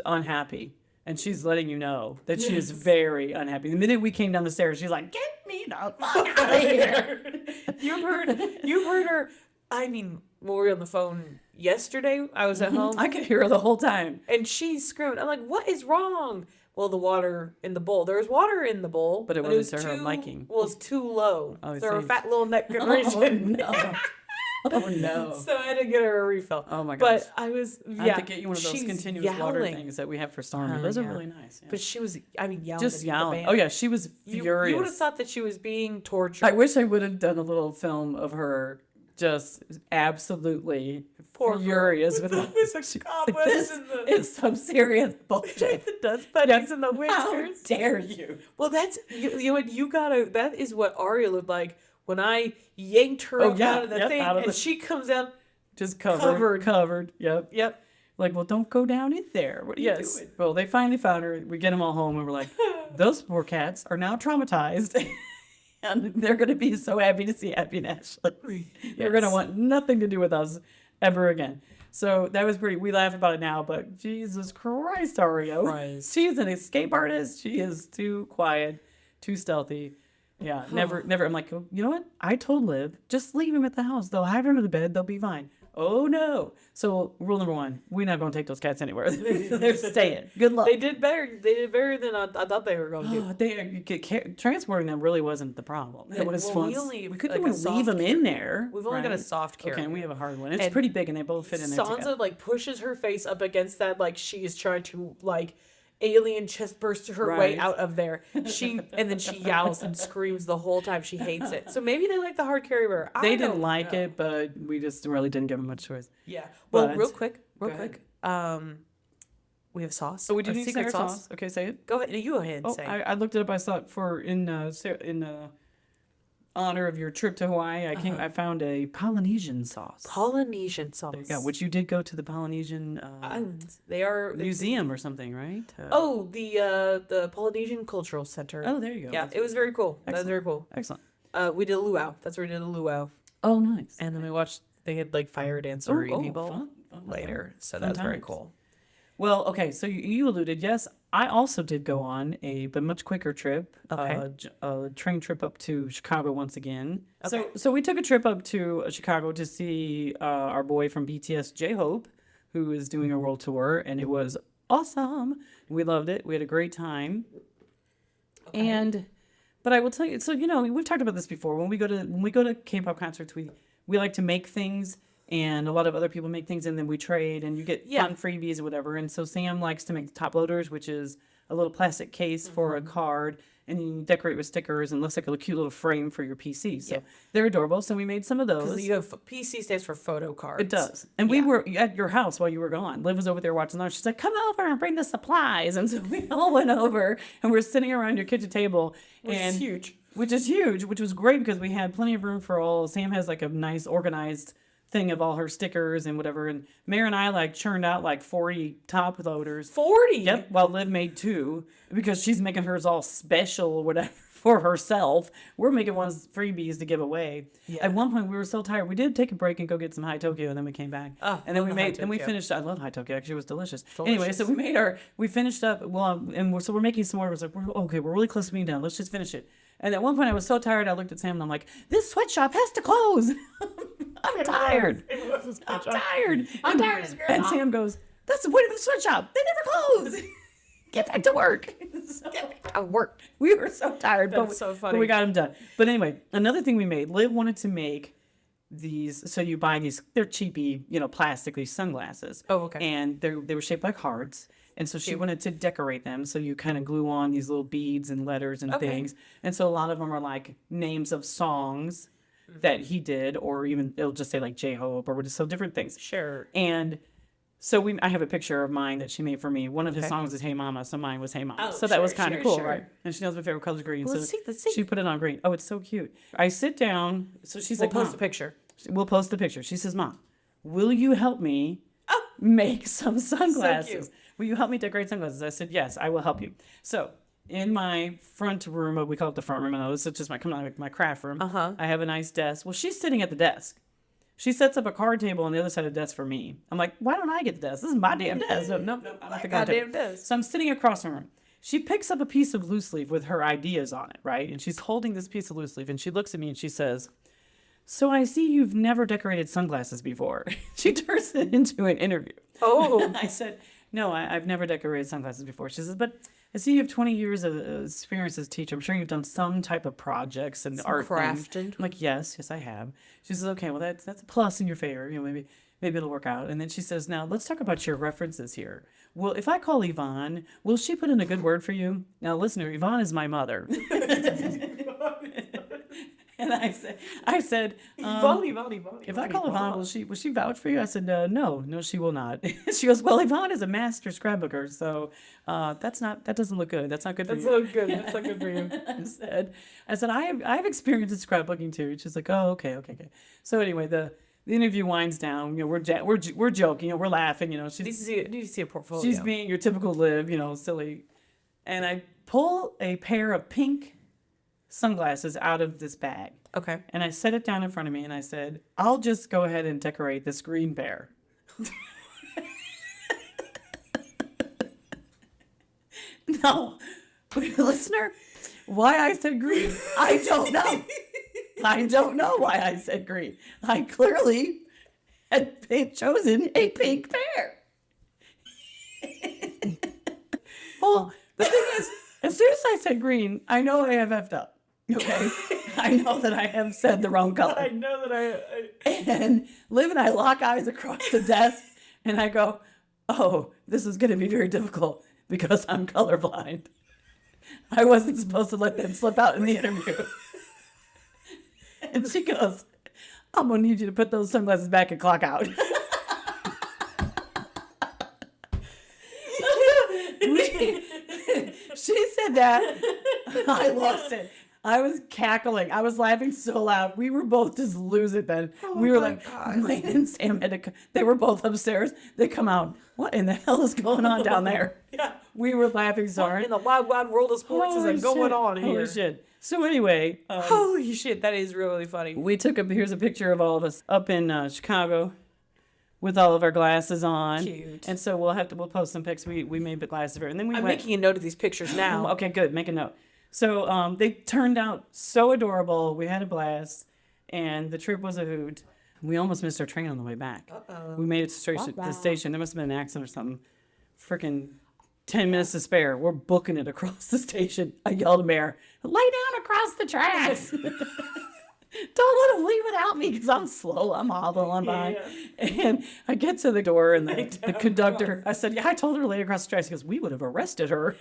unhappy. And she's letting you know that she is very unhappy. The minute we came down the stairs, she's like, "Get me the fuck out of here!" You heard her. I mean, when we were on the phone yesterday, I was at home. I could hear her the whole time, and she's screaming. I'm like, "What is wrong?" Well, the water in the bowl. There was water in the bowl, but it wasn't to her liking. Well, it's too low. Oh, so her fat little neck could reach it. Oh no! So I had to get her a refill. Oh my gosh! But I was I have to get you one of those continuous water things that we have for Stormy. Those are really nice. Yeah. But she was, yelling. Just yelling. Oh yeah, she was furious. You would have thought that she was being tortured. I wish I would have done a little film of her just absolutely furious with this is some serious bullshit. The dust bunnies and the whiskers. How dare you? Well, that's you gotta. That is what Arya looked like when I yanked her out of the thing, and she comes out just covered. Yep. Like, well, don't go down in there. What are you doing? Well, they finally found her. We get them all home, and we're like, those poor cats are now traumatized. And they're going to be so happy to see Abby and Ashley. They're going to want nothing to do with us ever again. So that was pretty, we laugh about it now, but Jesus Christ, Ario. She's an escape artist. She is too quiet, too stealthy. Yeah, never. I'm like, oh, you know what? I told Liv, just leave him at the house. They'll hide under the bed. They'll be fine. Oh, no. So rule number one, we're not going to take those cats anywhere. They're staying. Good luck. They did better than I thought they were going to. Transporting them really wasn't the problem. It was fun. We couldn't even leave them in there. We've only got a soft carrier. Okay, and we have a hard one. It's pretty big, and they both fit in there Sansa, together. pushes her face up against that, she is trying to, alien chest burst her way Right. out of there. And then she yowls and screams the whole time. She hates it. So maybe they like the hard carry bear. They I didn't don't like know. it, but we just really didn't give them much choice. Yeah. Well, But- real Go quick. ahead. We have sauce. So we do A need secret secret sauce. Okay, say it. Go ahead. You go ahead and Oh, say. I looked it up. I saw it in honor of your trip to Hawaii. I found a Polynesian sauce. Polynesian sauce. There you go. Which you did go to the Polynesian Islands. They are. museum or something, right? The Polynesian Cultural Center. Oh, there you go. Yeah, it was very cool. That was Excellent. very cool. Excellent. We did a luau. That's where we did a luau. Oh, nice. And then we watched. They had like fire dancery people fun. later, so Fun that was very times. cool. Well, okay, so you alluded, yes, I also did go on but much quicker trip, Okay. a train trip up to Chicago once again. Okay. So we took a trip up to Chicago to see our boy from BTS, J-Hope, who is doing a world tour, and it was awesome. We loved it. We had a great time. But I will tell you, so we've talked about this before. When we go to K-pop concerts, we like to make things. And a lot of other people make things, and then we trade, and you get fun freebies or whatever. And so Sam likes to make the top loaders, which is a little plastic case for a card, and you decorate with stickers, and looks like a cute little frame for your PC. So they're adorable. So we made some of those. You have PC stands for photo cards. It does. And we were at your house while you were gone. Liv was over there watching lunch. She's like, come over and bring the supplies. And so we all went over, and we're sitting around your kitchen table. Which is huge. Which is huge, which was great because we had plenty of room for all. Sam has like a nice organized thing of all her stickers and whatever. And Mary and I like churned out like 40 top loaders. 40? Yep. While Liv made 2 because she's making hers all special or whatever for herself. We're making ones freebies to give away. Yeah. At one point we were so tired. We did take a break and go get some High Tokyo, and then we came back. Oh, and then love we the High made and we Tokyo. finished. I love High Tokyo. Actually, it was delicious. Delicious. Anyway, so we finished up. Well, so we're making some more. It was like, we're really close to being done. Let's just finish it. And at one point I was so tired, I looked at Sam and I'm like, this sweatshop has to close. I'm tired. I'm tired. I'm tired as a girl. And Sam goes, that's the point of the sweatshop. They never close. Get back to work. I work. We were so tired. That's so funny. But we got them done. But anyway, another thing we made, Liv wanted to make these, so you buy these, they're cheapy, plastic, these sunglasses. Oh, okay. And they were shaped like hearts. And so she wanted to decorate them. So you kind of glue on these little beads and letters and things. And so a lot of them are like names of songs that he did, or even it'll just say like J-Hope or so different things. Sure. And so I have a picture of mine that she made for me. One of his songs is Hey Mama, so mine was Hey Mama. Oh, So that was kind of cool, sure. right? And she knows my favorite color is green. Well, so let's see. she put it on green. Oh, it's so cute. I sit down. So she's We'll like, post Mom, a picture. we'll post the picture. She says, Mom, will you help me make some sunglasses? cute. Will you help me decorate sunglasses? I said, yes, I will help you. So in my front room, we call it the front room, I know it's just my craft room. I have a nice desk. Well, she's sitting at the desk. She sets up a card table on the other side of the desk for me. I'm like, why don't I get the desk? This is my damn desk. No, I'm not the card table. Goddamn desk. So I'm sitting across from her. She picks up a piece of loose leaf with her ideas on it, right? And she's holding this piece of loose leaf, and she looks at me and she says, so I see you've never decorated sunglasses before. She turns it into an interview. Oh. I said, no, I've never decorated sunglasses before. She says, but I see you have 20 years of experience as a teacher. I'm sure you've done some type of projects and art things. crafting. I'm like, yes, I have. She says, okay, well, that's a plus in your favor. Maybe it'll work out. And then she says, now let's talk about your references here. Well, if I call Yvonne, will she put in a good word for you? Now, listener, Yvonne is my mother. And I said, Yvonne. if I call Yvonne, will she vouch for you? I said, no, she will not. She goes, well, Yvonne is a master scrapbooker, so that doesn't look good. That's not good for That's you. not good. That's not good for you. I said, I have experience in scrapbooking too. And she's like, oh, okay. So anyway, the interview winds down. We're joking. We're laughing. I need to see a portfolio. She's being your typical Liv, silly. And I pull a pair of pink sunglasses out of this bag. Okay. And I set it down in front of me and I said, I'll just go ahead and decorate this green bear. No. Listener, why I said green, I don't know. I don't know why I said green. I clearly had chosen a pink bear. Well, the thing is, as soon as I said green, I know I have effed up. Okay? I know that I have said the wrong color. I know that I And Liv and I lock eyes across the desk, and I go, oh, this is going to be very difficult because I'm colorblind. I wasn't supposed to let that slip out in the interview. And she goes, I'm going to need you to put those sunglasses back and clock out. She said that. I lost it. I was cackling. I was laughing so loud. We were both just losing then. We were like, Wayne and Sam had to, they were both upstairs. They come out. What in the hell is going on down there? Yeah. We were laughing so hard. In the wild, wild world of sports is going on here? Holy shit. So anyway. Holy shit, that is really funny. We took here's a picture of all of us up in Chicago with all of our glasses on. Cute. And so we'll post some pics. We made the glasses for it. And then I'm making a note of these pictures now. Okay, good. Make a note. So they turned out so adorable. We had a blast, and the trip was a hoot. We almost missed our train on the way back. Uh-oh. We made it to the station. There must have been an accident or something. Freaking 10 minutes to spare. We're booking it across the station. I yelled at Mayor, lay down across the tracks. Don't let him leave without me because I'm slow. I'm hobbling by. And I get to the door, and the conductor, I said, I told her to lay across the tracks. He goes, we would have arrested her.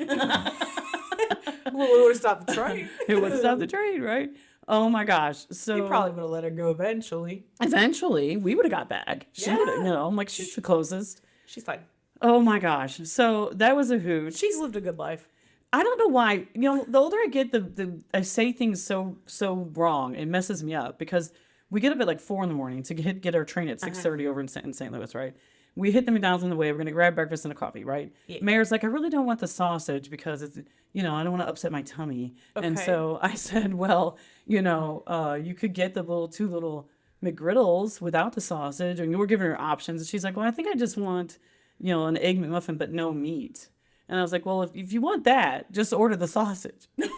Well, it would have stopped the train. It would have stopped the train, right? Oh my gosh. So You probably would have let her go eventually. Eventually, we would have got back. She would have, I'm like, she's the closest. She's fine. Oh my gosh. So that was a hoot. She's lived a good life. I don't know why. The older I get, I say things so wrong. It messes me up because we get up at like 4 a.m. to get our train at 6:30 over in St. Louis, right? We hit the McDonald's on the way. We're going to grab breakfast and a coffee, right? Yeah. Mayor's like, I really don't want the sausage because it's, I don't want to upset my tummy. Okay. And so I said, well, you could get the two little McGriddles without the sausage. And we're giving her options. And she's like, well, I think I just want, an egg McMuffin, but no meat. And I was like, well, if you want that, just order the sausage. We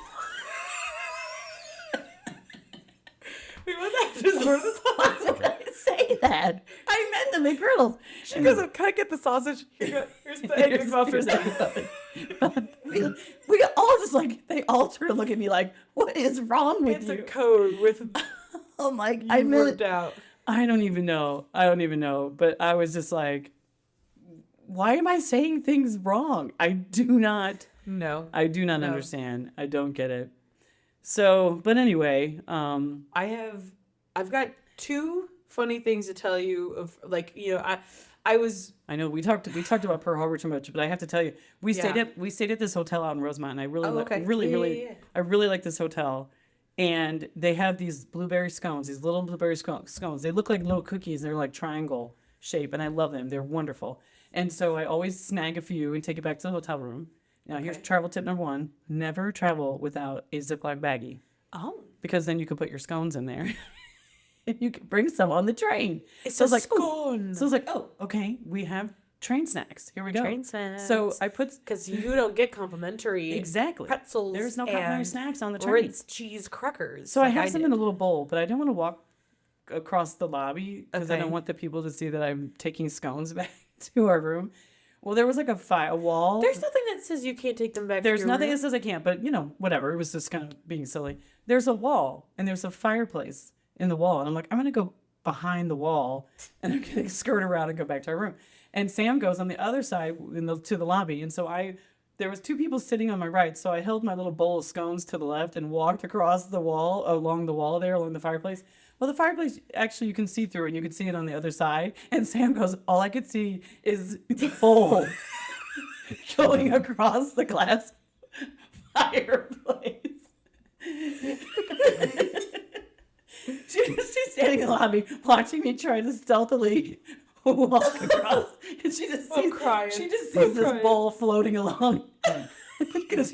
want that. Just order the sausage. I didn't say that. I meant the McGriddles. She goes, can I get the sausage? Here's the egg McMuffin. we all just they all turned to look at me like, what is wrong with you? It's a code with I'm like, I meant out. I don't even know. But I was just like, why am I saying things wrong? I do not understand. I don't get it. So, but anyway, I've got 2 funny things to tell you of I know we talked about Pearl Harbor too much, but I have to tell you, we stayed at this hotel out in Rosemont, and I really like this hotel. And they have these blueberry scones, these little blueberry scones. They look like little cookies. They're like triangle shape, and I love them. They're wonderful. And so I always snag a few and take it back to the hotel room. Now, here's travel tip number 1. Never travel without a Ziploc baggie. Oh. Because then you can put your scones in there. And you can bring some on the train. It's a scone. So I was like, oh, okay, we have train snacks. Here we go. Train snacks. So I put... Because you don't get complimentary pretzels. There's no complimentary snacks on the train. Ritz cheese crackers. So I have some in a little bowl, but I don't want to walk across the lobby because I don't want the people to see that I'm taking scones back to our room. Well, there was a wall. There's nothing that says you can't take them back There's to your nothing room. that says I can't, but whatever. It was just kind of being silly. There's a wall and there's a fireplace in the wall. And I'm like, I'm going to go behind the wall and I'm going to skirt around and go back to our room. And Sam goes on the other side to the lobby. And so there was 2 people sitting on my right. So I held my little bowl of scones to the left and walked across the wall, along the fireplace. Well, the fireplace, actually, you can see through it, and you can see it on the other side. And Sam goes, all I could see is the bowl going across the glass fireplace. She's standing in the lobby watching me try to stealthily walk across. And she just sees this bowl floating along. Because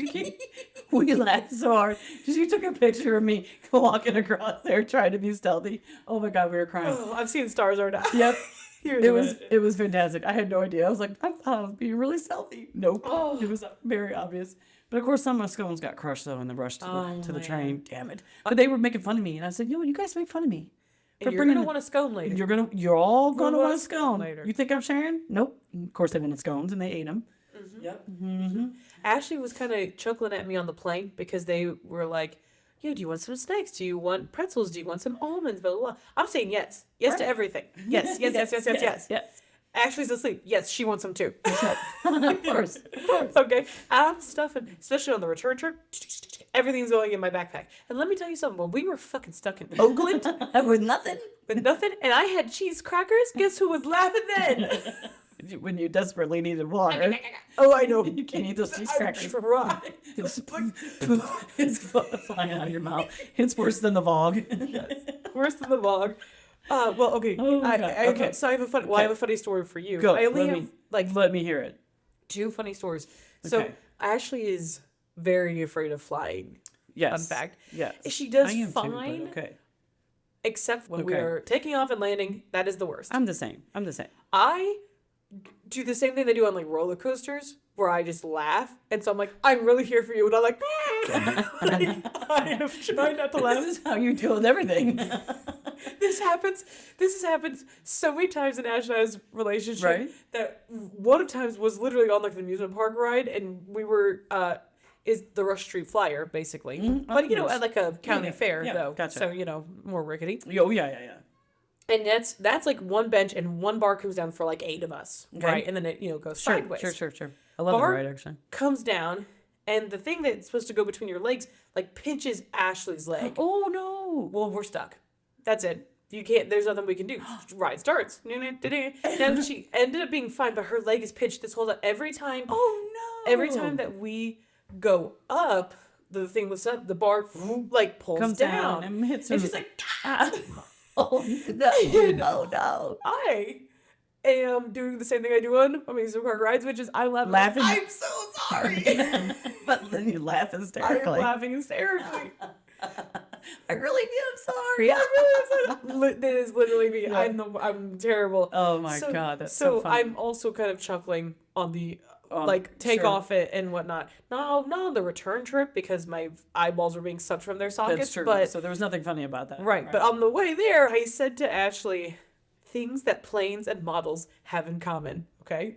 we laughed so hard. She took a picture of me walking across there trying to be stealthy. Oh my God, we were crying. Oh, I've seen stars are now. Yep. It was fantastic. I had no idea. I was like, I thought I was being really stealthy. Nope. Oh. It was very obvious. But of course, some of my scones got crushed though in the rush to the train. Damn it! But they were making fun of me, and I said, you guys make fun of me. And you're gonna want a scone later. You're all gonna want a scone later. You think I'm sharing? Nope. Of course, they wanted scones, and they ate them. Mm-hmm. Yep. Mm-hmm. Ashley was kind of chuckling at me on the plane because they were like, do you want some snacks? Do you want pretzels? Do you want some almonds? Blah, blah, blah. I'm saying yes. Yes to everything. Yes. Ashley's asleep. Yes, she wants some too. Of course. Okay, I'm stuffing, especially on the return trip. Everything's going in my backpack. And let me tell you something. When we were fucking stuck in Oakland With nothing. with nothing, and I had cheese crackers, guess who was laughing then? When you desperately needed water. Oh, I know. You can't eat those cheese I'm crackers. trying. It's flying out of your mouth. It's worse than the Vogue. Worse than the vlog. Well, okay. Oh my God. Okay. So I have a fun. Well, I have a funny story for you. Go. I only Let have me- like Let me hear it. 2 funny stories. So Okay. Ashley is very afraid of flying. Yes. Fun fact. Yes. She does I am fine. Too, but okay. Except when we Okay. are taking off and landing, that is the worst. I'm the same. I do the same thing they do on like roller coasters, where I just laugh, and so I'm like, I'm really here for you, and I'm like, I have tried not to laugh. This is how you deal with everything. This has happened so many times in Ash and I's relationship, Right. that one of the times was literally on like the amusement park ride, and we were is the Rush Street Flyer basically, but you know, yes. at like a county fair Yeah, though, gotcha. so you know, more rickety. Oh, yeah. And that's like one bench, and one bar comes down for like 8 of us, Okay. right? And then it goes sideways. Sure. I love Bar it right, actually. comes down, and the thing that's supposed to go between your legs like pinches Ashley's leg. Oh, no. Well, we're stuck. That's it. You can't. There's nothing we can do. Ride starts. Now she ended up being fine, but her leg is pinched this whole time. Every time that we go up, the thing lifts up. The bar like pulls Comes down and hits her. and she's like, ah. Oh no. I am doing the same thing I do on amusement park rides, which is I'm Laughing. I'm so sorry. But then you laugh I'm hysterically. laughing hysterically. I really am sorry. That is literally me. I'm terrible. Oh my God, that's so funny. I'm also kind of chuckling on the take sure. off it and whatnot. No, not on the return trip because my eyeballs were being sucked from their sockets. That's true. But So there was nothing funny about that. right, but on the way there, I said to Ashley, things that planes and models have in common. Okay,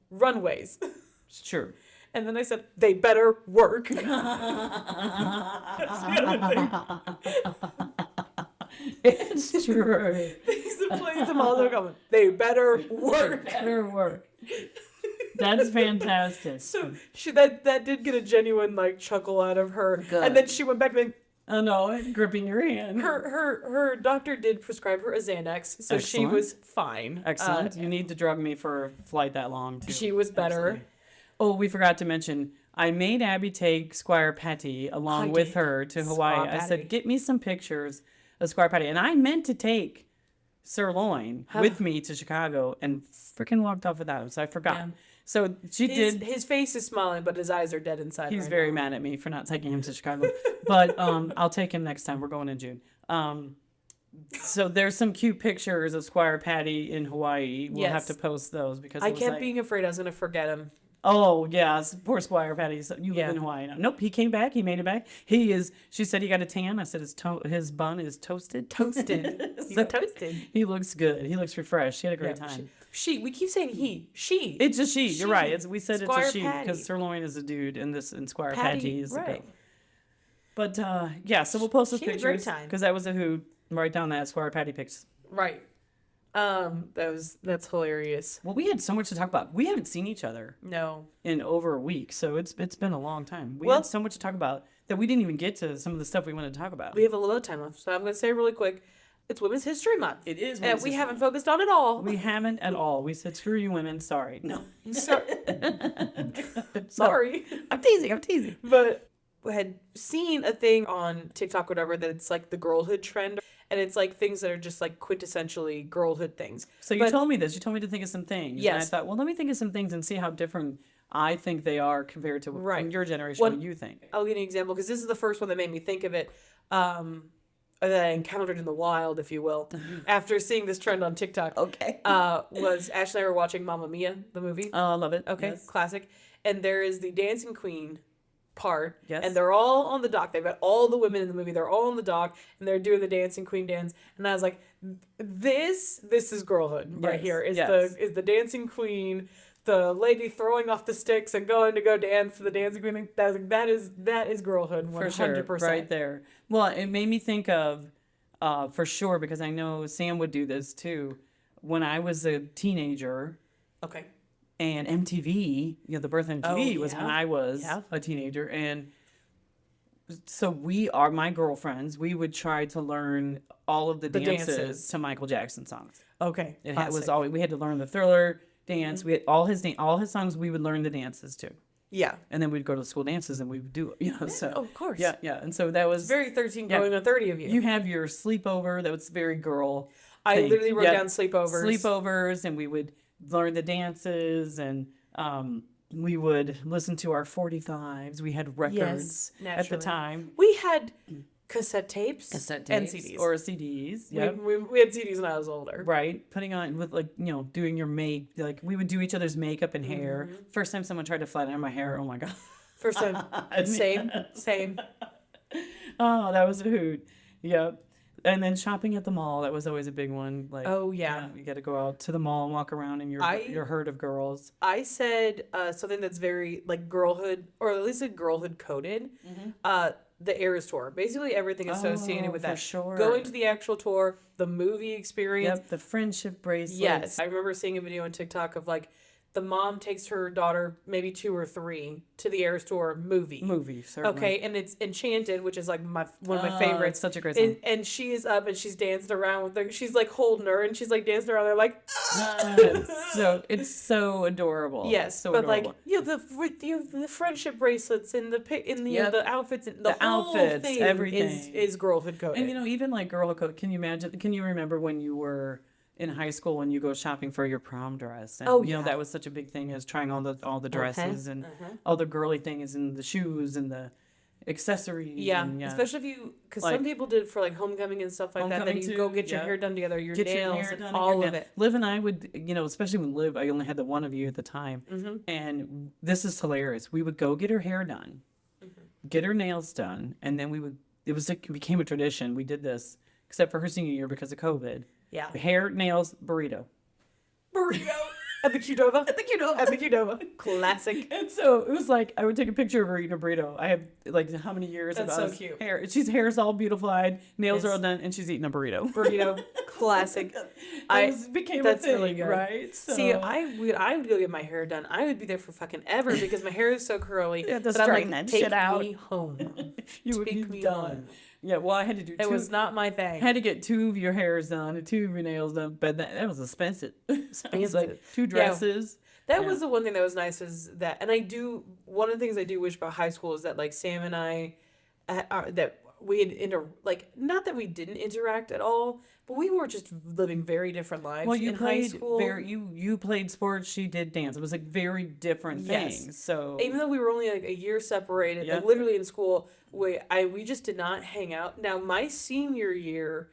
runways. It's true. And then I said, they better work. That's the other thing. It's true. Things that planes and models have in common. They better work. Better work. That's fantastic. So that did get a genuine like chuckle out of her. Good. And then she went back and Oh no, gripping your hand. her doctor did prescribe her a Xanax, so she Excellent. was fine. Excellent. You need to drug me for a flight that long too. She was better. Absolutely. Oh, we forgot to mention, I made Abby take Squire Patty along with did. her to Hawaii. Squire I Patty. said, get me some pictures of Squire Patty. And I meant to take Sirloin with me to Chicago and freaking walked off without him. So I forgot. Yeah. So she did. His face is smiling, but his eyes are dead inside. He's right very now. mad at me for not taking him to Chicago. But I'll take him next time. We're going in June. So there's some cute pictures of Squire Patty in Hawaii. We'll have Yes. to post those because I it was kept like, being afraid I was gonna forget him. oh yeah, poor Squire Patty. So you Yeah. live in Hawaii now. Nope, he came back. He made it back. He is. She said he got a tan. I said his bun is toasted. Toasted. He's So toasted. He looks good. He looks refreshed. He had a great Yeah, time. we keep saying he. She. It's a she. You're She. right. We said Squire it's a she Patty. because Sirloin is a dude and Squire Patty, Patty is a girl. right. But yeah, so we'll post those She had a great pictures time. because that was a hoot. Write down that Squire Patty pics. Right. That's hilarious. Well, we had so much to talk about. We haven't seen each other No. in over a week, so it's been a long time. We Well- had so much to talk about that we didn't even get to some of the stuff we wanted to talk about. We have a little time left, so I'm going to say really quick, it's Women's History Month. It is And Women's we History haven't focused on it all. We haven't at all. We said, screw you women. Sorry. No. Sorry. I'm teasing. But we had seen a thing on TikTok, whatever, that it's like the girlhood trend. And it's like things that are just like quintessentially girlhood things. So you told me this. You told me to think of some things. Yes. And I thought, well, let me think of some things and see how different I think they are compared to Right. from your generation, Well, what you think. I'll give you an example because this is the first one that made me think of it. That I encountered in the wild, if you will, after seeing this trend on TikTok. Okay. Was Ashley and I were watching Mamma Mia, the movie. Oh, I love it. Okay, Yes. classic. And there is the dancing queen part. Yes. And they're all on the dock. They've got all the women in the movie. They're all on the dock and they're doing the dancing queen dance. And I was like, this is girlhood right Yes, here. Is yes. the dancing queen, the lady throwing off the sticks and going to go dance to the dancing queen thing. That is girlhood 100%. For sure, right there. Well, it made me think of, for sure, because I know Sam would do this too. when I was a teenager, Okay. and MTV, the birth of MTV was when yeah. I was Yeah. a teenager, and so my girlfriends, we would try to learn all of the dances to Michael Jackson songs. Okay. It was always, we had to learn the Thriller dance. We had all his songs. We would learn the dances too, Yeah. and then we'd go to the school dances and we would do it. So Of course. yeah, and so that was Very 13 going on 30 of you. You have your sleepover that was very girl. I thing. literally wrote down sleepovers. Sleepovers, and we would learn the dances, and we would listen to our 45s. We had records at the naturally. time. We had cassette tapes, and CDs. Or CDs. Yep. We had CDs when I was older. Right, putting on with doing your we would do each other's makeup and hair. Mm-hmm. First time someone tried to flat iron my hair, oh my god! First time, same. Oh, that was a hoot. Yep. And then shopping at the mall, that was always a big one. Like, Oh, yeah. you got to go out to the mall and walk around in your herd of girls. I said something that's very like girlhood, or at least like girlhood coded. The Eras tour, basically everything associated with for that. sure. Going to the actual tour, the movie experience. Yep, the friendship bracelets. Yes, I remember seeing a video on TikTok of like the mom takes her daughter, maybe 2 or 3, to the Eras tour movie. Certainly. Okay, and it's Enchanted, which is like one of my It's favorites. such a great song. And she is up and she's dancing around with her. She's like holding her and she's like dancing around there like. It's so adorable. Yes, so but adorable. like the friendship bracelets and the outfits and the whole outfits, thing everything. is girlhood coded. And even like girl code. Can you imagine? Can you remember when you were in high school when you go shopping for your prom dress? And, Oh, yeah. that was such a big thing, as trying all the dresses and all the girly things and the shoes and the accessories. Yeah, and, especially because Like- some people did it for like homecoming and stuff like that. Then Homecoming you too, go get your yeah. hair done together, your Get nails, your hair and done all your of nail- it. Liv and I would, especially when Liv, I only had the one of you at the time, and this is hilarious. We would go get her hair done, get her nails done, and then it became a tradition. We did this, except for her senior year because of COVID. Yeah. Hair, nails, burrito. Burrito at the Qdoba. At the Qdoba. Classic. And so it was like I would take a picture of her eating a burrito. I have like how many years That's of so us cute. hair. She's hair's all beautified, nails are Yes. all done, and she's eating a burrito. Burrito. Classic. Became that's a thing, really good. right? So, See, I would go get my hair done. I would be there for fucking ever because my hair is so curly. Yeah, to that I'm straighten like, that take shit out. me home. you would Take be me done. home. Yeah, well, I had to do It was not my thing. had to get 2 of your hairs done and 2 of your nails done, but that was expensive. It was like 2 dresses. That Yeah. was the one thing that was nice is that, and one of the things I do wish about high school is that like Sam and I, that we had not that we didn't interact at all, but we were just living very different lives. Well, you in played high school. you played sports. She did dance. It was like very different Yes. things. So Even though we were only like a year separated, Yeah. like literally in school, we just did not hang out. Now my senior year,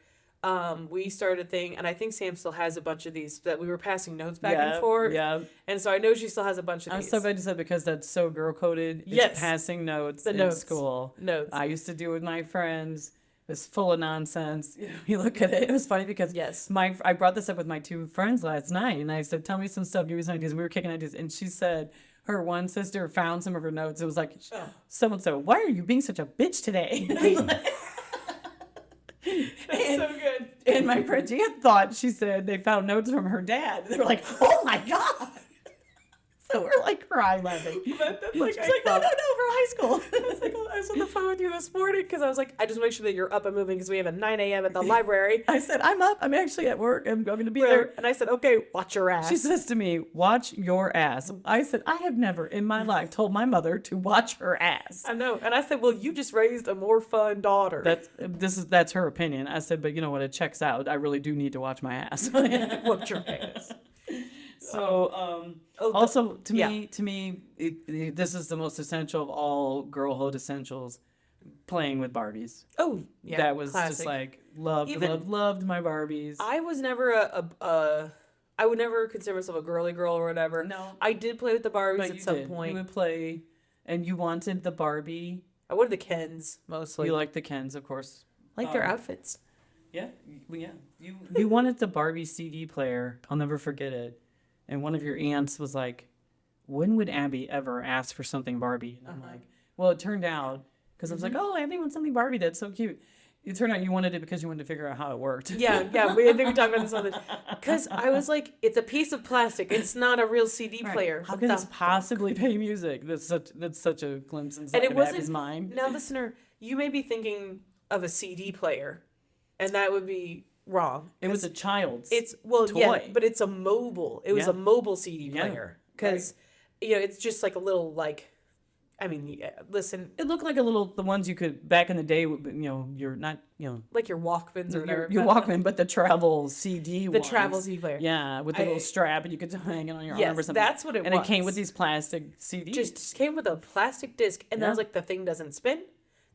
we started a thing, and I think Sam still has a bunch of these that we were passing notes back and forth. Yeah, And so I know she still has a bunch of I'm these. so glad you said because that's so girl coded. Yes. It's passing notes The in notes. school. Notes. I used to do it with my friends. It was full of nonsense. You look at it. It was funny because Yes. I brought this up with my 2 friends last night, and I said, "Tell me some stuff. Give me some ideas." We were kicking ideas, and she said her one sister found some of her notes. It was like, "Someone said, why are you being such a bitch today?" That's so good. And my friend Jan thought, she said they found notes from her dad. They were like, "Oh my god!" So we're like crying laughing. But that's like, She's like, "No, no, no, from high school." I was on the phone with you this morning because I was like, I just make sure that you're up and moving because we have a 9 a.m. at the library. I said, "I'm up. I'm actually at work. I'm going to be there." And I said, okay, watch your ass. She says to me, "Watch your ass." I said, "I have never in my life told my mother to watch her ass." I know. And I said, well, you just raised a more fun daughter. That's her opinion. I said, "But you know what? It checks out. I really do need to watch my ass." Watch your ass. So, also to me, this is the most essential of all girlhood essentials: playing with Barbies. Oh, yeah. That was classic. just like loved my Barbies. I was never I would never consider myself a girly girl or whatever. No. I did play with the Barbies But at some point. You would play, and you wanted the Barbie. I wanted the Kens mostly. You liked the Kens, of course. like their outfits. Yeah, You wanted the Barbie CD player. I'll never forget it. And one of your aunts was like, "When would Abby ever ask for something Barbie?" And I'm like, well, it turned out because I was like, "Oh, Abby wants something Barbie. That's so cute." It turned out you wanted it because you wanted to figure out how it worked. Yeah, I think we talked about this on the, because I was like, it's a piece of plastic. It's not a real CD Right. player. How What could the this possibly play music? That's such a glimpse inside And it of wasn't. Abby's mind. Now, listener, you may be thinking of a CD player, and that would be wrong. It was a child's. It's yeah, toy. but it's a mobile. It was Yeah. a mobile CD Yeah, player because it's just like a little like. I mean, yeah, listen, It looked like the ones you could back in the day. You're not like your Walkmans or whatever. your Walkman, but the travel CD. The travel CD player. Yeah, with the little strap, and you could hang it on your arm or Yes, something. that's what it and was. it came with these plastic CDs. Just came with a plastic disc, and I was Yeah. like, the thing doesn't spin,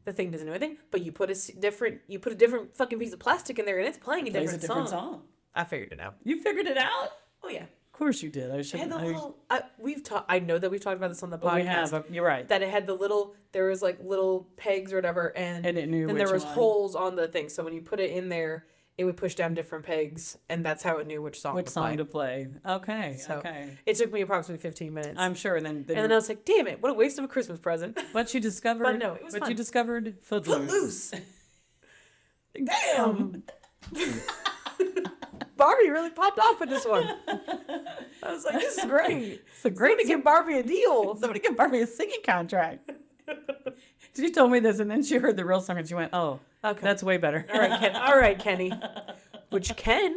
the thing doesn't do anything, but you put a different fucking piece of plastic in there, and it's playing a plays different, a different song. song. I figured it out. You figured it out? Oh yeah, Of course you did. I it should. had the little. We've talked. I know that we've talked about this on the podcast. We have. You're right. That it had the little. There was like little pegs or whatever, and it knew then there which was one. holes on the thing. So when you put it in there, it would push down different pegs, and that's how it knew which song. Which to song play. to play? Okay. So, okay. It took me approximately 15 minutes. I'm sure. And then I was like, damn it, what a waste of a Christmas present. But you discovered. But no, it was fun. you discovered Footloose. Footloose. Damn. Barbie really popped off with this one. I was like, this is great. It's a great. Somebody give Barbie a deal. Somebody give Barbie a singing contract. She told me this, and then she heard the real song, and she went, "Oh, Okay. that's way better." All right, Kenny. Which Ken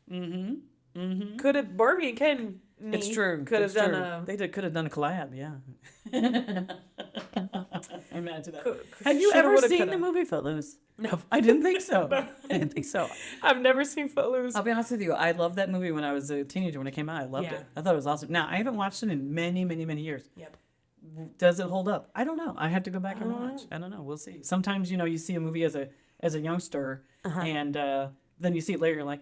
could have, Barbie and Ken. It's true. Could have It's done true. a. They could have done a collab. Yeah. Imagine that. Could- Have you shoulda, ever woulda, seen coulda. the movie Footloose? No. I didn't think so. I didn't think so. I've never seen Footloose. I'll be honest with you. I loved that movie when I was a teenager. When it came out, I loved Yeah. it. I thought it was awesome. Now I haven't watched it in many, many, many years. Yep. Does it hold up? I don't know. I have to go back and I don't watch. I don't know. We'll see. Sometimes you see a movie as a youngster, and then you see it later. You're like,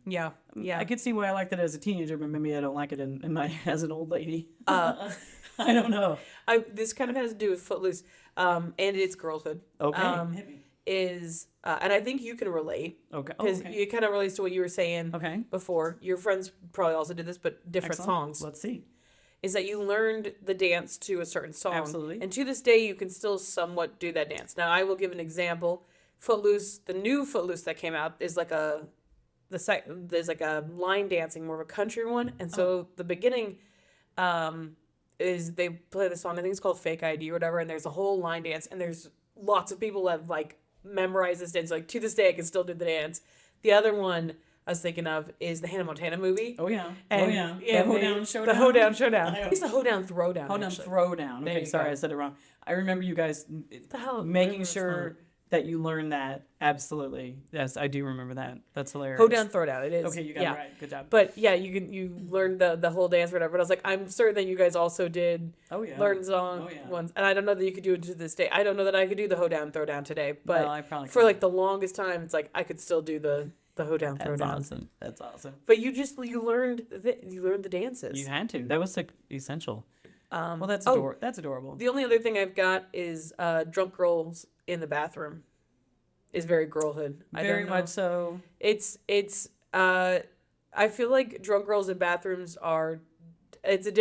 Yeah. Yeah. I could see why I liked it as a teenager, but maybe I don't like it in my as an old lady. I don't know. This kind of has to do with Footloose, and it's girlhood. Okay. And I think you can relate Okay. because Okay. it kind of relates to what you were saying Okay. before. Your friends probably also did this, but different Excellent. songs. Let's see. Is that you learned the dance to a certain song. Absolutely. And to this day, you can still somewhat do that dance. Now, I will give an example. Footloose, the new Footloose that came out is like there's like a line dancing, more of a country one. And so the beginning is they play the song, I think it's called Fake ID or whatever, and there's a whole line dance, and there's lots of people that have like memorized this dance. Like to this day, I can still do the dance. The other one I was thinking of is the Hannah Montana movie. Oh yeah. And, oh yeah. yeah, The Hoedown Showdown. The Hoedown Showdown. I know. It's the Hoedown Throwdown. Hoedown actually. Throwdown. There Okay, you sorry, go. I said it wrong. I remember you guys The hell? making sure that you learn that. Absolutely. Yes, I do remember that. That's hilarious. Hoedown Throwdown. It is. Okay, you got it right. Good job. But yeah, you learned the whole dance or whatever. But I was like, I'm certain that you guys also did Oh yeah. learn song Oh, yeah. ones, and I don't know that you could do it to this day. I don't know that I could do the Hoedown Throwdown today, but Well, I probably for could. like the longest time, it's like I could still do the Hoedown That's Throwdown. awesome. That's awesome. But you learned the dances. You had to. That was like essential. Well, that's that's adorable. The only other thing I've got is drunk girls in the bathroom. Is very girlhood. Very I don't know. much so. It's I feel like drunk girls in bathrooms are it's a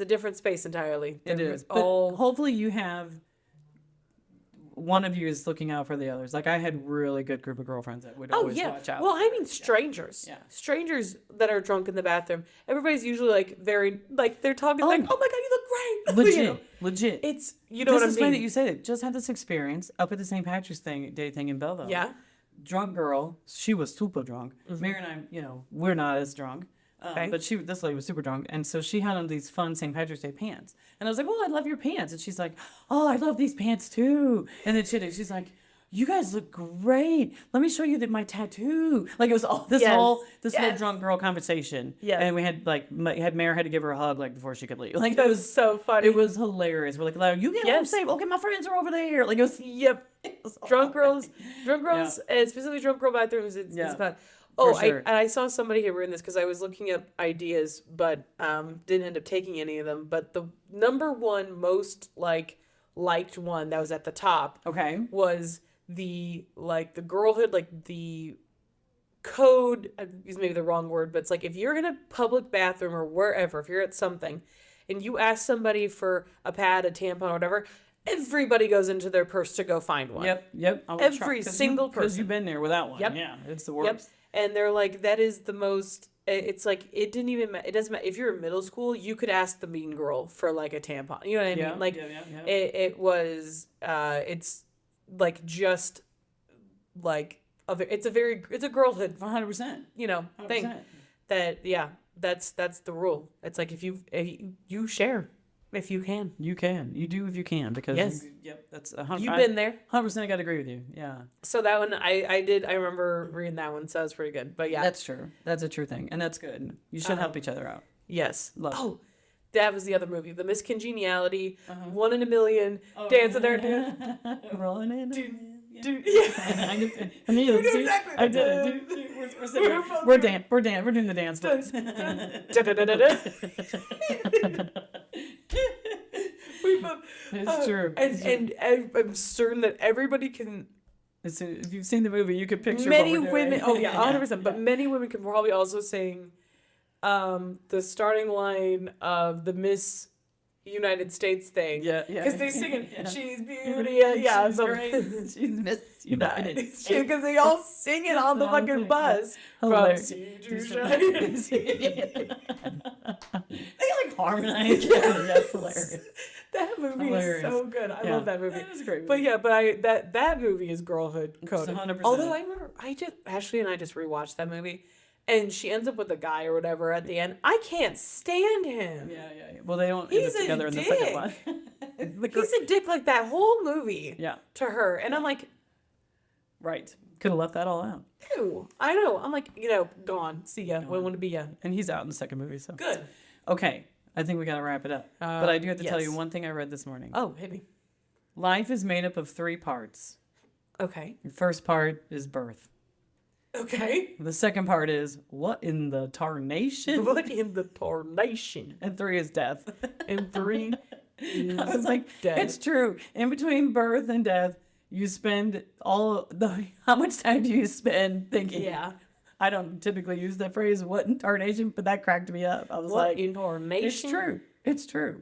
different space entirely. It They're is. But all hopefully you have one of you is looking out for the others. Like I had really good group of girlfriends that would always watch out. Well, I mean strangers. Yeah. Strangers that are drunk in the bathroom. Everybody's usually like very like they're talking like, "Oh my god, you look great." legit. You know? Legit. It's you know what I This is funny mean. that you said it. Just had this experience up at the St. Patrick's Day thing in Belleville. Yeah. Drunk girl. She was super drunk. Mary and I, we're not as drunk. Okay. But this lady was super drunk, and so she had on these fun St. Patrick's Day pants, and I was like, "Oh, I love your pants," and she's like, "Oh, I love these pants too," and then she's like, "You guys look great. Let me show you my tattoo." Like it was all this Yes. whole Yes. drunk girl conversation. Yes. and we had Mary had to give her a hug before she could leave. Like That was so funny. it was hilarious. We're like, "You get home Yes. safe." Okay, my friends are over there. Like it was. Yep. It was Drunk girls, and specifically drunk girl bathrooms. It's Yeah. fun. Oh, sure. I saw somebody had written this because I was looking up ideas, but didn't end up taking any of them. But the number one most liked one that was at the top Okay. was the girlhood, like the code is maybe the wrong word, but it's like if you're in a public bathroom or wherever, if you're at something and you ask somebody for a pad, a tampon, or whatever, everybody goes into their purse to go find one. Yep. Every single Because person. you've been there without one. Yep. Yeah, it's the Yep. worst. And they're like, that is the most. It's like it didn't even. It doesn't matter if you're in middle school. You could ask the mean girl for like a tampon. You know what I mean? Like it was. It's like just like it's a girlhood 100%. thing 100%. that's the rule. It's like if you share if you can. You can. You do if you can. Because Yes. that's 100%. You've been there. 100% I got to agree with you. Yeah. So that one I did. I remember reading that one, so that was pretty good. But yeah, That's true. That's a true thing. And that's good. You should help each other out. yes. Love. Oh, that was the other movie, The Miss Congeniality, 1 in a Million, dancing there, dude. Rolling in. Dude, yeah. I knew you know exactly I did. We're doing the dance. It's true. And I'm certain that everybody can. If you've seen the movie, you could picture Many what we're women. doing. Oh yeah, 100%. But many women can probably also sing, the starting line of the Miss United States thing. Yeah. Because they sing it. Yeah. She's beauty. Yeah. She's So great. She's Miss United States. because they all sing it on the fucking bus. Hilarious. They like harmonize. That's hilarious. That movie Hilarious. is so good. I love that movie. It is a great movie. But yeah, but that movie is girlhood coded. 100%. Although I remember, Ashley and I just rewatched that movie, and she ends up with a guy or whatever at the end. I can't stand him. Yeah. Well, they don't end He's up a together in the dick. second one. He's a dick like that whole movie. Yeah. To her, and I'm like, Right. Could have left that all out. ew. I know. I'm like, gone. See ya. Wouldn't want to be ya. And he's out in the second movie, so. Good. Okay. I think we got to wrap it up. But I do have to tell yes. you one thing I read this morning. Oh, hit me. Life is made up of 3 parts. Okay. The first part is birth. Okay. The second part is what in the tarnation? What in the tarnation? And 3 is death. And 3 I was like, death. it's true. In between birth and death, you spend how much time do you spend thinking? Yeah. I don't typically use that phrase, what in tarnation, but that cracked me up. I was What like, in tarnation? it's true. It's true.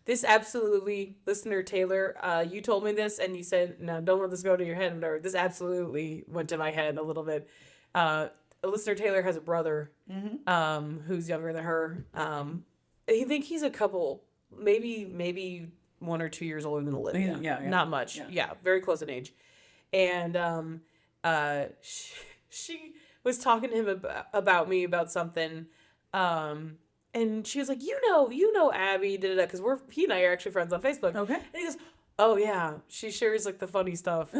This absolutely, listener Taylor, you told me this and you said, no, don't let this go to your head. Whatever. This absolutely went to my head a little bit. Listener Taylor has a brother, who's younger than her. I think he's a couple, maybe 1 or 2 years older than Olivia. Yeah. Not much. Yeah. Very close in age. And, she was talking to him about me about something, and she was like, you know Abby, because he and I are actually friends on Facebook. Okay. And he goes, oh yeah, she shares like the funny stuff. He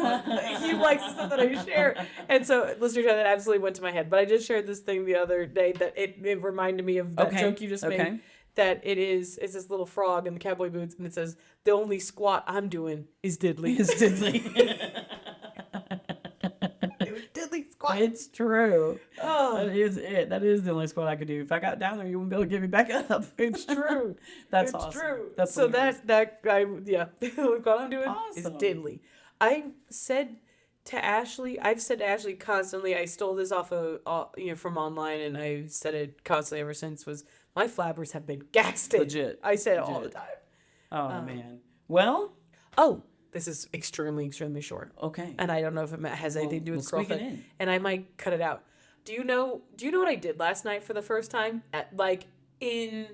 likes the stuff that I share. And so, listener, that absolutely went to my head. But I just shared this thing the other day that it reminded me of that joke you just made. That it's this little frog in the cowboy boots, and it says, the only squat I'm doing is diddly. Diddly squat. It's true. Oh. That is it. That is the only spot I could do. If I got down there, you wouldn't be able to get me back up. It's true. That's it's awesome. true. That's so hilarious. that guy, yeah. What I'm doing is Awesome. diddly. I've said to Ashley constantly. I stole this off of from online, and I said it constantly ever since. Was my flabbers have been gaxed. Legit. I say it all the time. Oh, man. Well, Oh, this is extremely, extremely short. okay. And I don't know if it has anything to do with we'll squeak it girlfriend. in. And I might cut it out. Do you know what I did last night for the first time? In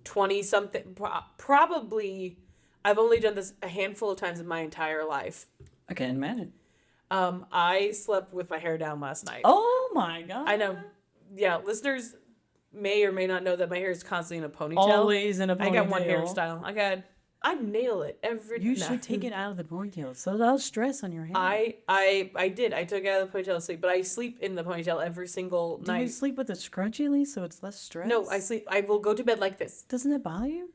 20 something, probably. I've only done this a handful of times in my entire life. I can't imagine. I slept with my hair down last night. Oh, my God. I know. Yeah, listeners may or may not know that my hair is constantly in a ponytail. Always in a ponytail. I got one hairstyle. I nail it every. You should take it out of the ponytail. So less stress on your hair. I did. I took it out of the ponytail to sleep, but I sleep in the ponytail every single Do night. you sleep with a scrunchie, Lee, so it's less stress? No, I will go to bed like this. Doesn't it bother you?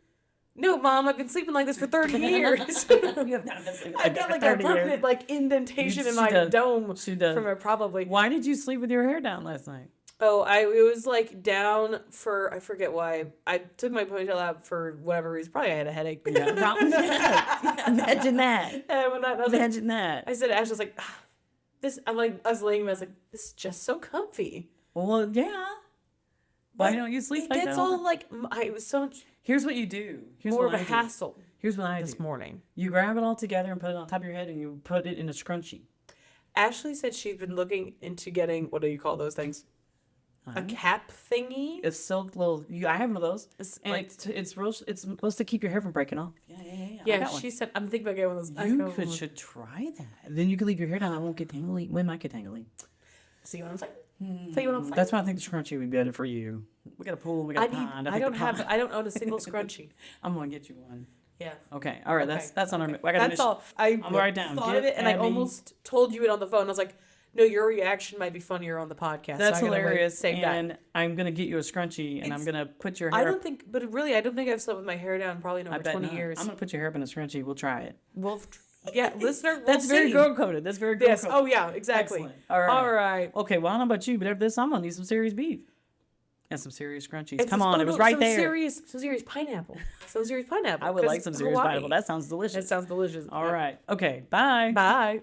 No, Mom, I've been sleeping like this for 30 years. You have not been sleeping I've got like a permanent indentation in my dome She does. from it probably. Why did you sleep with your hair down last night? Oh, it was down for, I forget why. I took my ponytail out for whatever reason. Probably I had a headache. Yeah, probably. Imagine that. And when I was Imagine that. I said, Ash was like, this, I was laying there, I was like, this is just so comfy. Well, yeah. Why don't you sleep It like that? gets all like it was so much Here's what you do. Here's more what of a I do. hassle Here's what I this do. morning. You grab it all together and put it on top of your head, and you put it in a scrunchie. Ashley said she's been looking into getting, what do you call those things? A cap thingy. It's silk little. I have one of those, It's and like it's real. It's supposed to keep your hair from breaking off. Yeah. I yeah. got one. She said I'm thinking about getting one of those. I You go, should try that. Then you can leave your hair down. I won't get tangly. When might get tangly. see what I'm saying. See what I'm saying. That's why I think the scrunchie would be better for you. We got a pool. We got a pond. I don't have. I don't own a single scrunchie. I'm gonna get you one. Yeah. Okay. All right. Okay. That's on our. I got a That's mission. all. I'm write down. Thought Get of it, and I Abby- almost told you it on the phone. I was like, "No, your reaction might be funnier on the podcast." That's so I gotta wait, hilarious. save that. And I'm gonna get you a scrunchie, and I'm gonna put your hair. I don't think, but really, I don't think I've slept with my hair down probably in I over bet 20 not. years. I'm gonna put your hair up in a scrunchie. We'll try it. Well, yeah, listener, we'll That's very see. girl coded. That's very girl Yes. coded. Oh yeah, exactly. Excellent. All right. All right. Okay. Well, I don't know about you, but after this, I'm gonna need some serious beef and some serious scrunchies. It's Come just- on, oh, it was no, right some there. Some serious pineapple. Some serious pineapple. I would 'cause like some serious Hawaii. pineapple. That sounds delicious. That sounds delicious. All right. Okay. Bye. Bye.